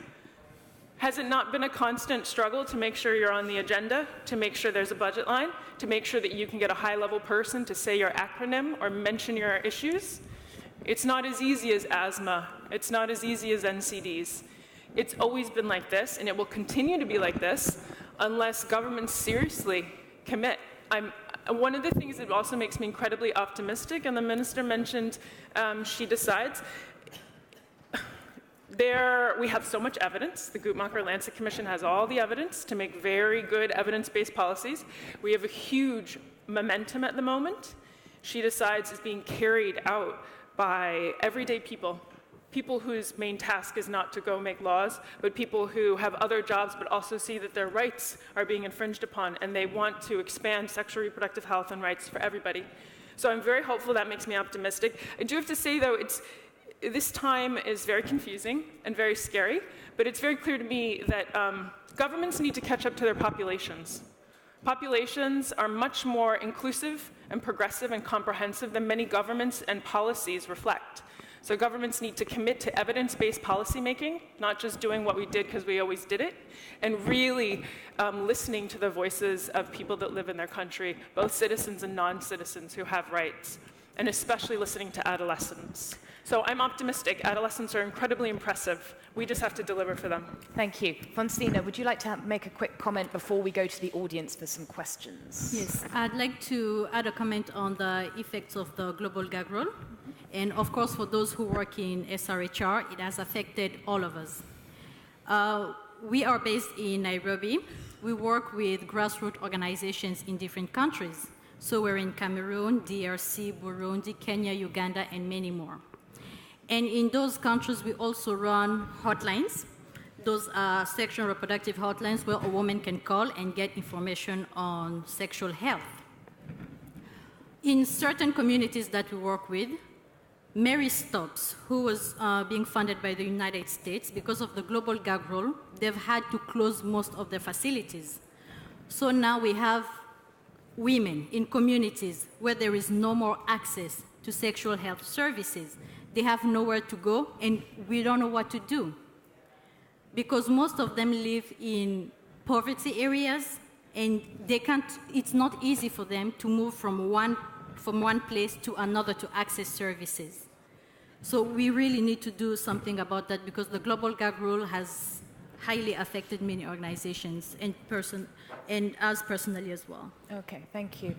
Has it not been a constant struggle to make sure you're on the agenda, to make sure there's a budget line, to make sure that you can get a high-level person to say your acronym or mention your issues? It's not as easy as asthma. It's not as easy as NCDs. It's always been like this, and it will continue to be like this unless governments seriously commit. One of the things that also makes me incredibly optimistic, and the minister mentioned she decides, we have so much evidence. The Guttmacher-Lancet Commission has all the evidence to make very good evidence-based policies. We have a huge momentum at the moment. She decides is being carried out by everyday people, people whose main task is not to go make laws, but people who have other jobs but also see that their rights are being infringed upon, and they want to expand sexual reproductive health and rights for everybody. So I'm very hopeful. That makes me optimistic. I do have to say, though, this time is very confusing and very scary, but it's very clear to me that governments need to catch up to their populations. Populations are much more inclusive and progressive and comprehensive than many governments and policies reflect. So governments need to commit to evidence-based policymaking, not just doing what we did because we always did it, and really listening to the voices of people that live in their country, both citizens and non-citizens who have rights, and especially listening to adolescents. So I'm optimistic. Adolescents are incredibly impressive. We just have to deliver for them. Thank you. Fonstina, would you like to make a quick comment before we go to the audience for some questions? Yes, I'd like to add a comment on the effects of the global gag rule. And of course, for those who work in SRHR, it has affected all of us. We are based in Nairobi. We work with grassroots organizations in different countries. So we're in Cameroon, DRC, Burundi, Kenya, Uganda, and many more. And in those countries, we also run hotlines. Those are sexual and reproductive hotlines where a woman can call and get information on sexual health. In certain communities that we work with, Mary Stops, who was being funded by the United States, because of the global gag rule, they've had to close most of their facilities. So now we have women in communities where there is no more access to sexual health services. They have nowhere to go, and we don't know what to do. Because most of them live in poverty areas, and they can't, it's not easy for them to move from one place to another to access services. So we really need to do something about that, because the global gag rule has highly affected many organizations and us personally as well. Okay, thank you.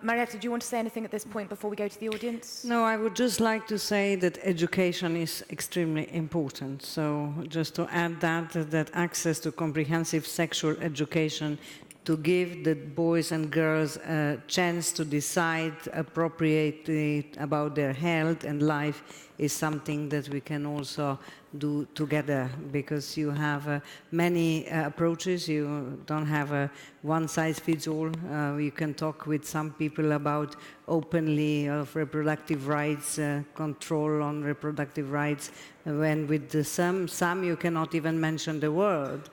Marietta, do you want to say anything at this point before we go to the audience? No, I would just like to say that education is extremely important. So just to add that access to comprehensive sexual education, to give the boys and girls a chance to decide appropriately about their health and life, is something that we can also do together, because you have many approaches. You don't have a one-size-fits-all. You can talk with some people about openly of reproductive rights, control on reproductive rights, when with the some you cannot even mention the word.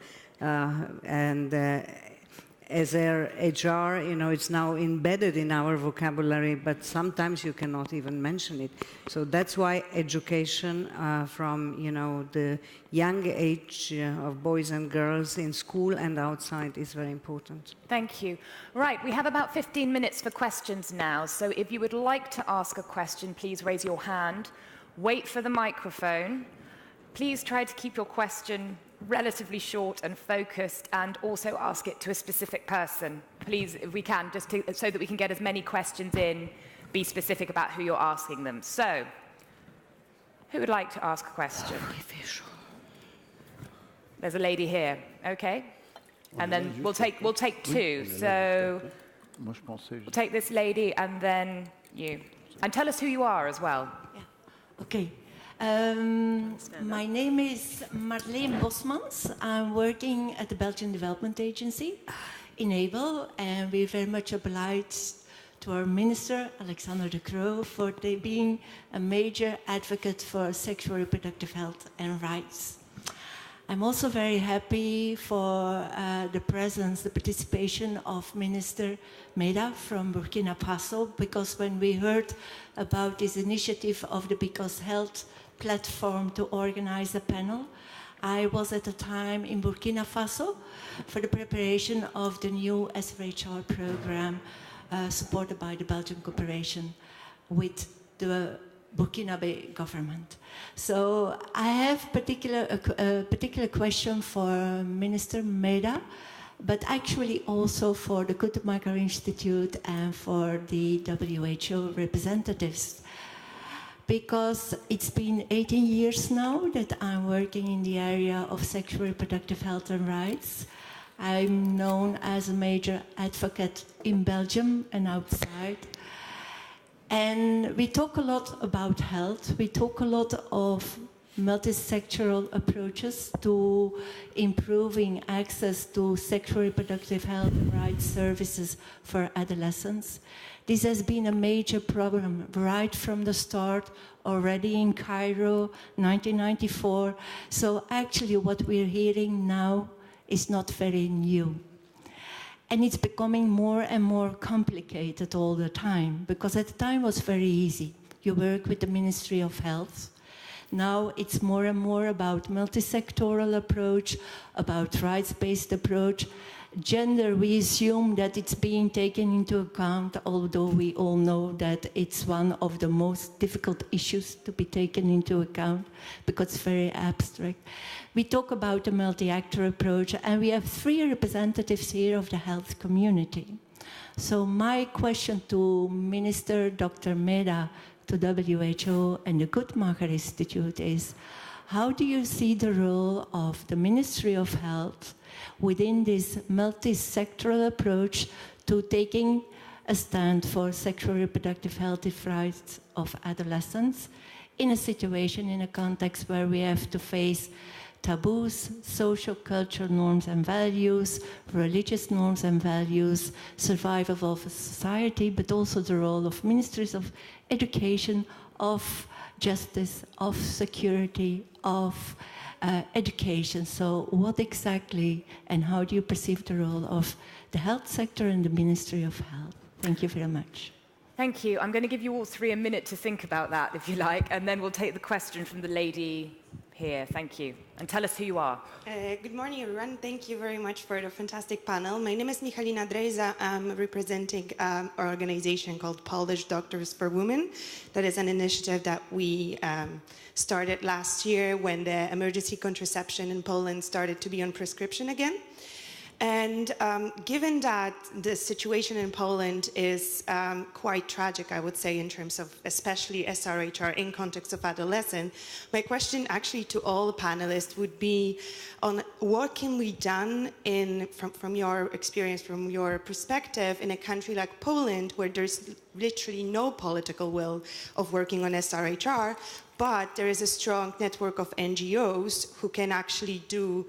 SRHR, it's now embedded in our vocabulary, but sometimes you cannot even mention it. So that's why education from, the young age of boys and girls in school and outside is very important. Thank you. Right, we have about 15 minutes for questions now. So if you would like to ask a question, please raise your hand. Wait for the microphone. Please try to keep your question relatively short and focused, and also ask it to a specific person. Please, if we can, so that we can get as many questions in, be specific about who you're asking them. So, who would like to ask a question? There's a lady here, okay? And then we'll take two. So, we'll take this lady and then you. And tell us who you are as well. Yeah. Okay. My name is Marleen Bosmans. I'm working at the Belgian Development Agency, Enable, and we're very much obliged to our minister, Alexander De Croo, for being a major advocate for sexual reproductive health and rights. I'm also very happy for the participation of Minister Meda from Burkina Faso, because when we heard about this initiative of the Because Health platform to organize a panel, I was at the time in Burkina Faso for the preparation of the new SRHR program supported by the Belgian cooperation with the Burkinabe government. So I have a particular question for Minister Meda, but actually also for the Guttemacher Institute and for the WHO representatives. Because it's been 18 years now that I'm working in the area of sexual reproductive health and rights. I'm known as a major advocate in Belgium and outside. And we talk a lot about health. We talk a lot of multisectoral approaches to improving access to sexual reproductive health and rights services for adolescents. This has been a major problem right from the start, already in Cairo, 1994. So actually what we're hearing now is not very new. And it's becoming more and more complicated all the time, because at the time it was very easy. You work with the Ministry of Health. Now it's more and more about multisectoral approach, about rights-based approach. Gender, we assume that it's being taken into account, although we all know that it's one of the most difficult issues to be taken into account because it's very abstract. We talk about a multi-actor approach, and we have 3 representatives here of the health community. So my question to Minister Dr. Meda, to WHO and the Guttmacher Institute is, how do you see the role of the Ministry of Health within this multi-sectoral approach to taking a stand for sexual reproductive health rights of adolescents in a situation, in a context where we have to face taboos, social, cultural norms and values, religious norms and values, survival of a society, but also the role of ministries of education, of justice, of security, of education. So what exactly and how do you perceive the role of the health sector and the Ministry of Health? Thank you very much. Thank you. I'm going to give you all three a minute to think about that, if you like, and then we'll take the question from the lady here. Thank you. And tell us who you are. Good morning, everyone. Thank you very much for the fantastic panel. My name is Michalina Drejza. I'm representing an organization called Polish Doctors for Women. That is an initiative that we started last year when the emergency contraception in Poland started to be on prescription again. And given that the situation in Poland is quite tragic, I would say, in terms of especially SRHR in context of adolescent, my question actually to all the panelists would be on what can be done from your experience, from your perspective, in a country like Poland, where there's literally no political will of working on SRHR, but there is a strong network of NGOs who can actually do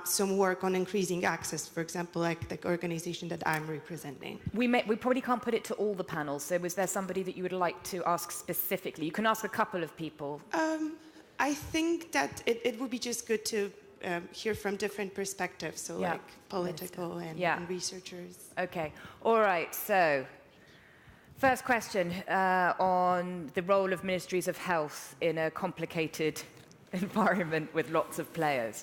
some work on increasing access, for example, like the organization that I'm representing. We probably can't put it to all the panels, so was there somebody that you would like to ask specifically? You can ask a couple of people. I think that it would be just good to hear from different perspectives, so like political and researchers. Okay, all right, so first question on the role of ministries of health in a complicated environment with lots of players.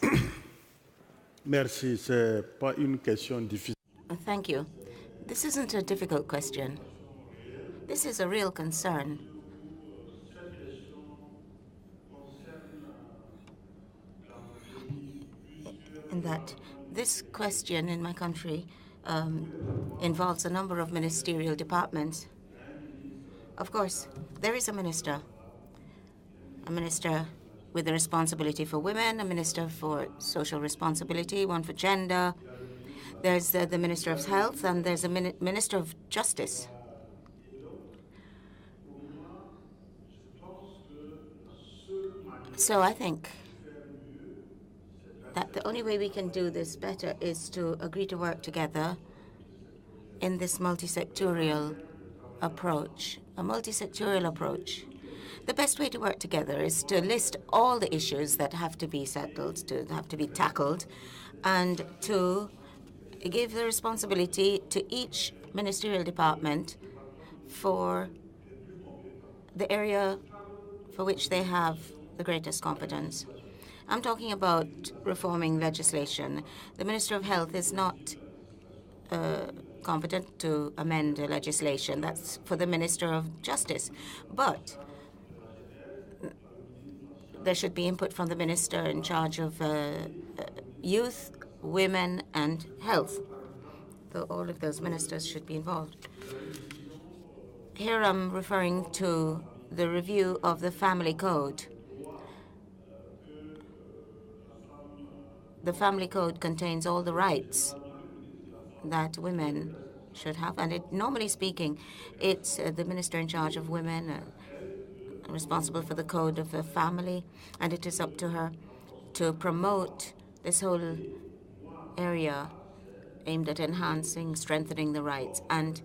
Merci, c'est pas une question difficile. Thank you. This isn't a difficult question. This is a real concern. In that this question in my country involves a number of ministerial departments. Of course, there is a minister with the responsibility for women, a minister for social responsibility, one for gender. There's the Minister of Health, and there's a Minister of Justice. So I think that the only way we can do this better is to agree to work together in this multi-sectorial approach, a multi-sectorial approach. The best way to work together is to list all the issues that have to be settled, to have to be tackled, and to give the responsibility to each ministerial department for the area for which they have the greatest competence. I'm talking about reforming legislation. The Minister of Health is not competent to amend legislation. That's for the Minister of Justice. But there should be input from the minister in charge of youth, women, and health. So all of those ministers should be involved. Here I'm referring to the review of the family code. The family code contains all the rights that women should have, and normally speaking, it's the minister in charge of women responsible for the code of the family, and it is up to her to promote this whole area aimed at enhancing, strengthening the rights. And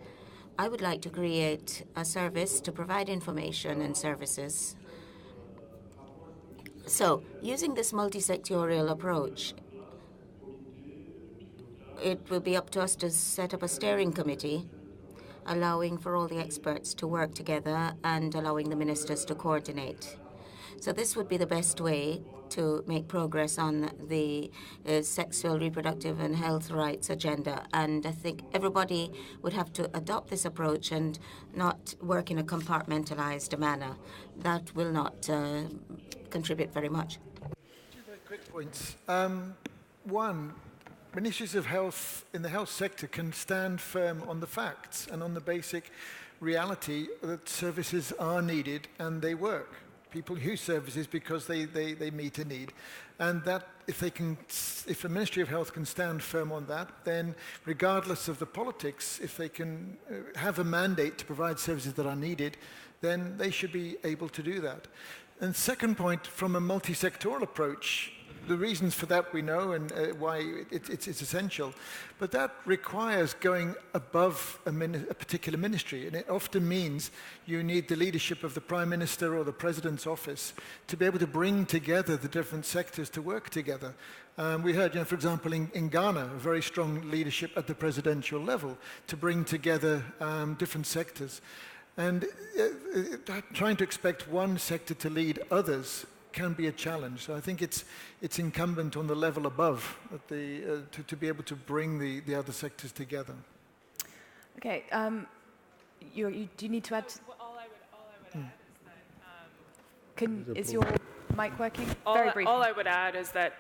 I would like to create a service to provide information and services. So, using this multi-sectorial approach, it will be up to us to set up a steering committee, allowing for all the experts to work together and allowing the ministers to coordinate. So this would be the best way to make progress on the sexual, reproductive and health rights agenda. And I think everybody would have to adopt this approach and not work in a compartmentalized manner. That will not contribute very much. Two very quick points. One, ministries of health in the health sector can stand firm on the facts and on the basic reality that services are needed and they work. People use services because they meet a need. And that if the Ministry of Health can stand firm on that, then regardless of the politics, if they can have a mandate to provide services that are needed, then they should be able to do that. And second point, from a multi-sectoral approach, the reasons for that we know and why it's essential, but that requires going above a particular ministry, and it often means you need the leadership of the Prime Minister or the President's office to be able to bring together the different sectors to work together. We heard, for example, in Ghana, a very strong leadership at the presidential level to bring together different sectors. And trying to expect one sector to lead others can be a challenge. So I think it's incumbent on the level above to be able to bring the other sectors together. Okay. Do you need to add? All I would add is that is your mic working? Very briefly. All I would add is that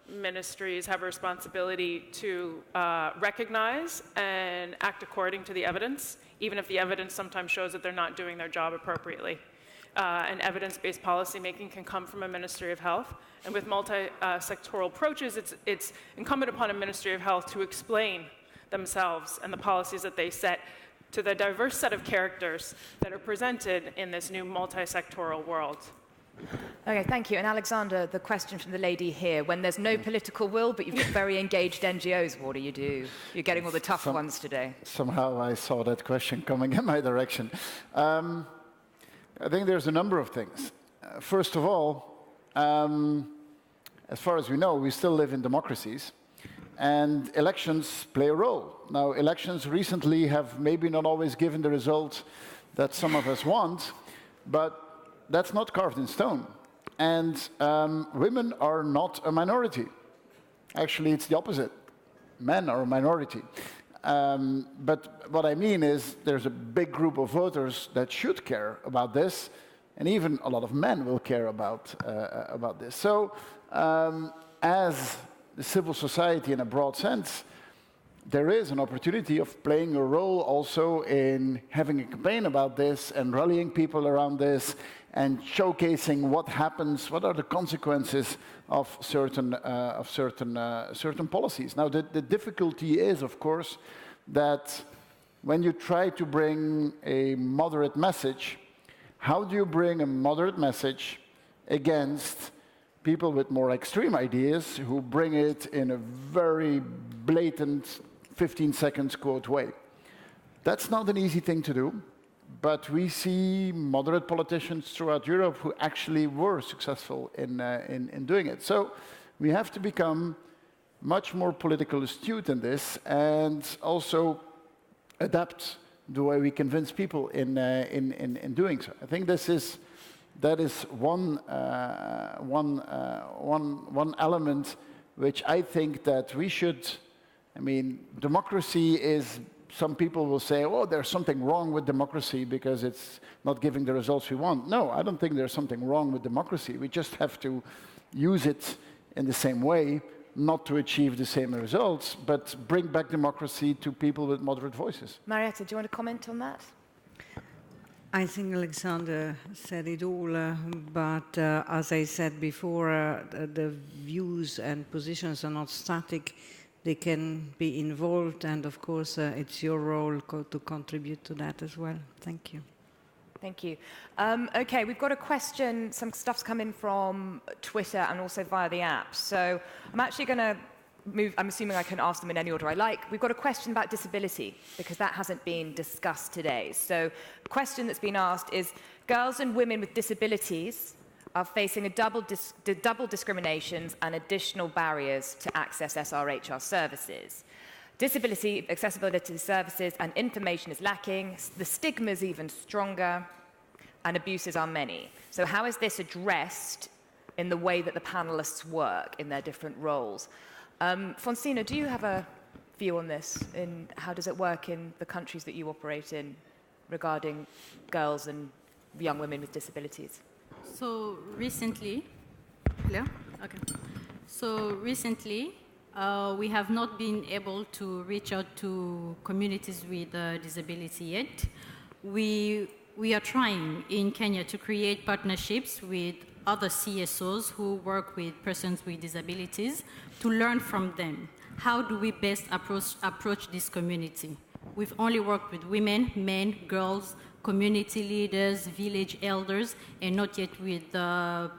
ministries have a responsibility to recognize and act according to the evidence, even if the evidence sometimes shows that they're not doing their job appropriately. And evidence-based policymaking can come from a Ministry of Health. And with multi-sectoral approaches, it's incumbent upon a Ministry of Health to explain themselves and the policies that they set to the diverse set of characters that are presented in this new multi-sectoral world. Okay, thank you. And Alexander, the question from the lady here. When there's no political will, but you've got very engaged NGOs, what do? You're getting all the tough ones today. Somehow I saw that question coming in my direction. I think there's a number of things. First of all, as far as we know, we still live in democracies, and elections play a role. Now, elections recently have maybe not always given the result that some of us want, but that's not carved in stone. And women are not a minority. Actually, it's the opposite. Men are a minority. But what I mean is there's a big group of voters that should care about this, and even a lot of men will care about this. So as the civil society in a broad sense, there is an opportunity of playing a role also in having a campaign about this and rallying people around this and showcasing what happens, what are the consequences of certain policies. Now, the difficulty is, of course, that when you try to bring a moderate message, how do you bring a moderate message against people with more extreme ideas who bring it in a very blatant 15 seconds quote way? That's not an easy thing to do. But we see moderate politicians throughout Europe who actually were successful in doing it. So we have to become much more politically astute in this and also adapt the way we convince people in doing so. I think that is one element which I think that we should. I mean, democracy is. Some people will say, oh, there's something wrong with democracy because it's not giving the results we want. No, I don't think there's something wrong with democracy. We just have to use it in the same way, not to achieve the same results, but bring back democracy to people with moderate voices. Marietta, do you want to comment on that? I think Alexander said it all, but as I said before, the views and positions are not static. They can be involved, and of course, it's your role to contribute to that as well. Thank you. Thank you. Okay, we've got a question. Some stuff's come in from Twitter and also via the app. So I'm actually going to move. I'm assuming I can ask them in any order I like. We've got a question about disability, because that hasn't been discussed today. So the question that's been asked is, girls and women with disabilities are facing double discriminations and additional barriers to access SRHR services. Disability, accessibility to services and information is lacking, the stigma is even stronger, and abuses are many. So how is this addressed in the way that the panelists work in their different roles? Fonsina, do you have a view on this? In how does it work in the countries that you operate in regarding girls and young women with disabilities? So recently, We have not been able to reach out to communities with disability yet. We are trying in Kenya to create partnerships with other CSOs who work with persons with disabilities to learn from them. How do we best approach this community? We've only worked with women, men, girls, community leaders, village elders, and not yet with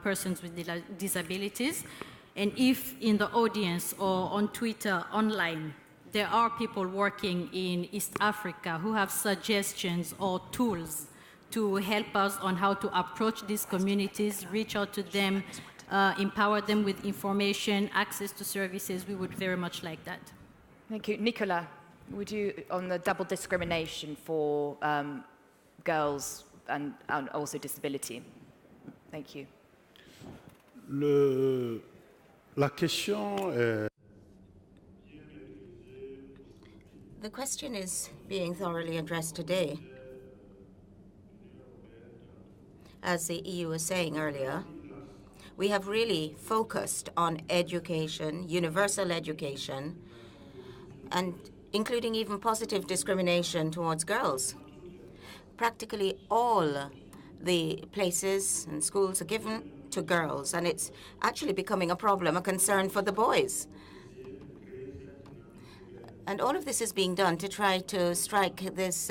persons with disabilities. And if in the audience or on Twitter, online, there are people working in East Africa who have suggestions or tools to help us on how to approach these communities, reach out to them, empower them with information, access to services, we would very much like that. Thank you. Nicola, would you, on the double discrimination for girls and also disability? Thank you. La question est... The question is being thoroughly addressed today. As the EU was saying earlier, we have really focused on education, universal education, and including even positive discrimination towards girls. Practically all the places and schools are given to girls, and it's actually becoming a problem, a concern for the boys. And all of this is being done to try to strike this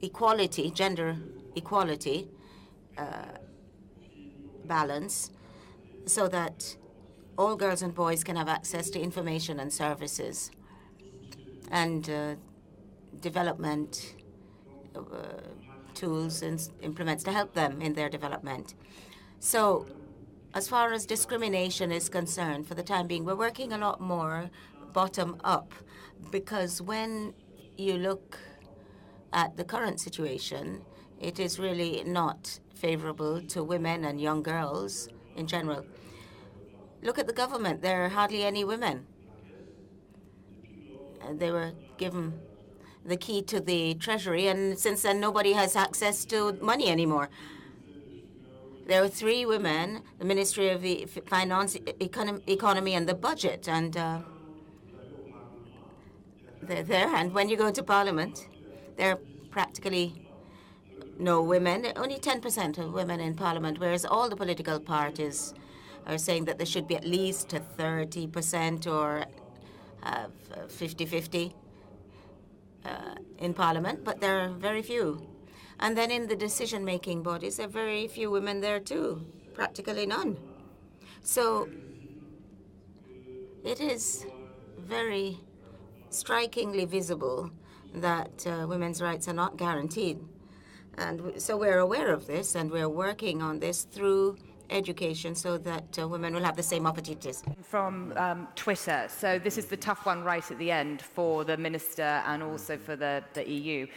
equality, gender equality balance, so that all girls and boys can have access to information and services and development tools and implements to help them in their development. So as far as discrimination is concerned, for the time being, we're working a lot more bottom up, because when you look at the current situation, it is really not favorable to women and young girls in general. Look at the government. There are hardly any women. They were given the key to the treasury, and since then nobody has access to money anymore. There are 3 women, the Ministry of Finance, Economy and the Budget, and they're there. And when you go to Parliament, there are practically no women, only 10% of women in Parliament, whereas all the political parties are saying that there should be at least 30% or 50-50 in Parliament, but there are very few. And then in the decision-making bodies, there are very few women there too, practically none. So it is very strikingly visible that women's rights are not guaranteed. And so we're aware of this, and we're working on this through education so that women will have the same opportunities. From Twitter, so this is the tough one right at the end for the minister and also for the EU.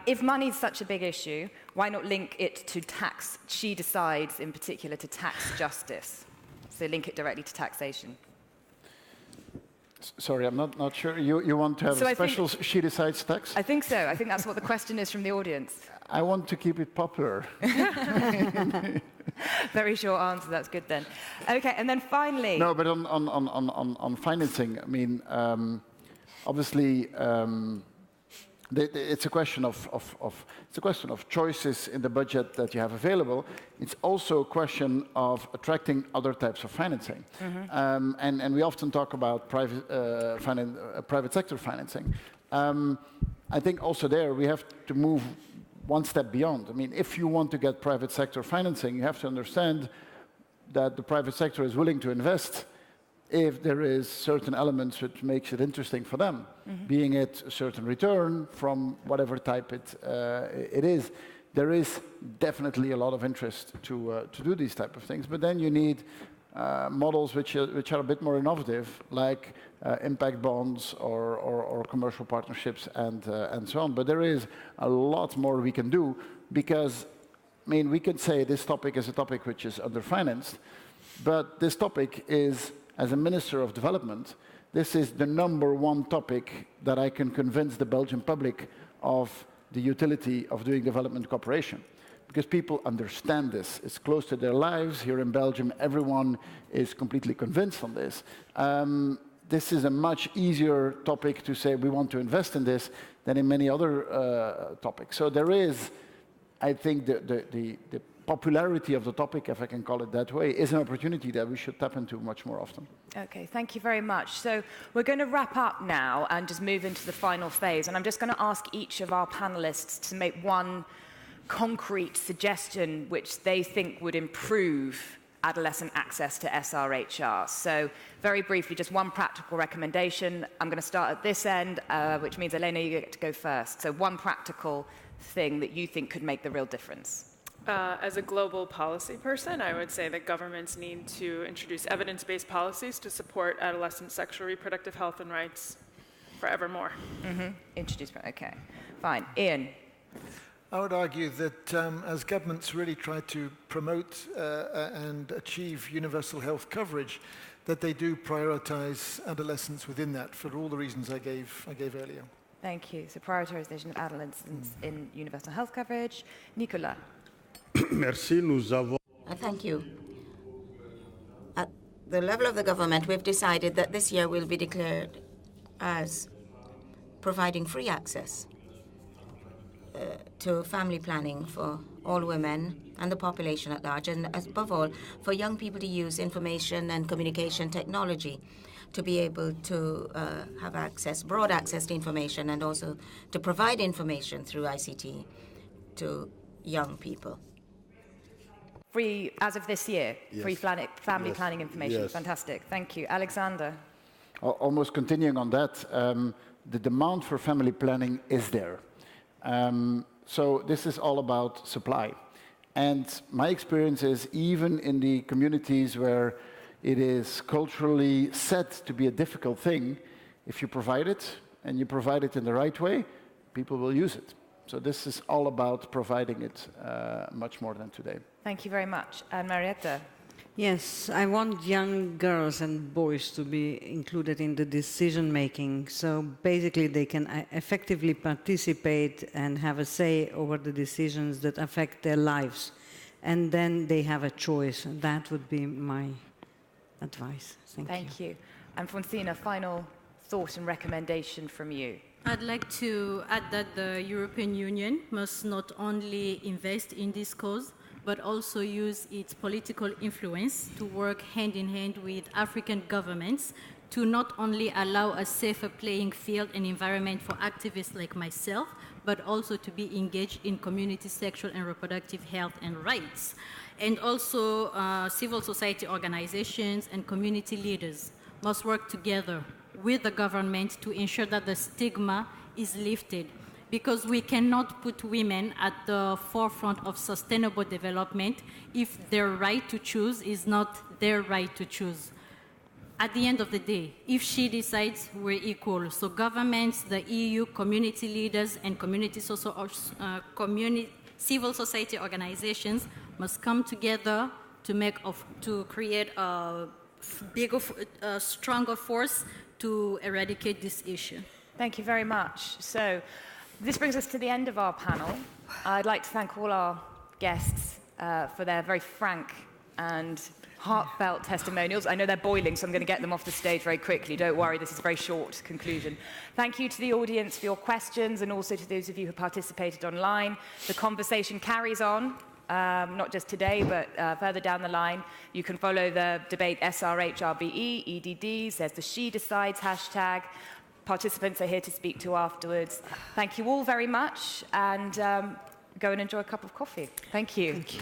If money is such a big issue, why not link it to tax? She decides, in particular, to tax justice. So link it directly to taxation. Sorry, I'm not sure. You want to have a special she decides tax? I think so. I think that's what the question is from the audience. I want to keep it popular. Very short answer. That's good then. Okay, and then finally. No, but on financing, I mean, obviously, it's a question of choices in the budget that you have available. It's also a question of attracting other types of financing, and we often talk about private sector financing. I think also there we have to move one step beyond. I mean, if you want to get private sector financing, you have to understand that the private sector is willing to invest if there is certain elements which makes it interesting for them, being it a certain return from whatever type it is. There is definitely a lot of interest to do these type of things, but then you need models which are a bit more innovative, like impact bonds or commercial partnerships and so on. But there is a lot more we can do, because, I mean, we can say this topic is a topic which is underfinanced, but this topic is, as a Minister of Development, this is the #1 topic that I can convince the Belgian public of the utility of doing development cooperation. because people understand this. It's close to their lives. Here in Belgium, everyone is completely convinced on this. This is a much easier topic to say we want to invest in this than in many other topics. So there is, I think, the popularity of the topic, if I can call it that way, is an opportunity that we should tap into much more often. Okay, thank you very much. So we're going to wrap up now and just move into the final phase. And I'm just going to ask each of our panelists to make one concrete suggestion which they think would improve adolescent access to SRHR. So very briefly, just one practical recommendation. I'm going to start at this end, which means, Elena, you get to go first. So one practical thing that you think could make the real difference. As a global policy person, I would say that governments need to introduce evidence-based policies to support adolescent sexual reproductive health and rights forevermore. Okay, fine. Ian? I would argue that as governments really try to promote and achieve universal health coverage, that they do prioritize adolescents within that for all the reasons I gave earlier. Thank you. So prioritization of adolescents in universal health coverage. Nicola? Merci, nous avons... Thank you. At the level of the government, we've decided that this year will be declared as providing free access to family planning for all women and the population at large, and above all, for young people to use information and communication technology to be able to have access, broad access to information, and also to provide information through ICT to young people. Free, as of this year, yes. Free family planning information. Yes. Fantastic. Thank you. Alexander? Almost continuing on that, the demand for family planning is there. So this is all about supply. And my experience is even in the communities where it is culturally said to be a difficult thing, if you provide it, and you provide it in the right way, people will use it. So this is all about providing it much more than today. Thank you very much. And Marietta? Yes, I want young girls and boys to be included in the decision-making, so basically they can effectively participate and have a say over the decisions that affect their lives. And then they have a choice. That would be my advice. Thank you. And Fonsina, final thought and recommendation from you. I'd like to add that the European Union must not only invest in this cause, but also use its political influence to work hand in hand with African governments to not only allow a safer playing field and environment for activists like myself, but also to be engaged in community sexual and reproductive health and rights. And also civil society organizations and community leaders must work together with the government to ensure that the stigma is lifted, because we cannot put women at the forefront of sustainable development if their right to choose is not their right to choose. At the end of the day, if she decides, we're equal. So governments, the EU, community leaders, and civil society organizations must come together to create a stronger force to eradicate this issue. Thank you very much. So this brings us to the end of our panel. I'd like to thank all our guests for their very frank and heartfelt testimonials. I know they're boiling, so I'm going to get them off the stage very quickly. Don't worry, this is a very short conclusion. Thank you to the audience for your questions, and also to those of you who participated online. The conversation carries on, not just today, but further down the line. You can follow the debate SRHRBE, EDDs, there's the She Decides hashtag. Participants are here to speak to afterwards. Thank you all very much, and go and enjoy a cup of coffee. Thank you. Thank you.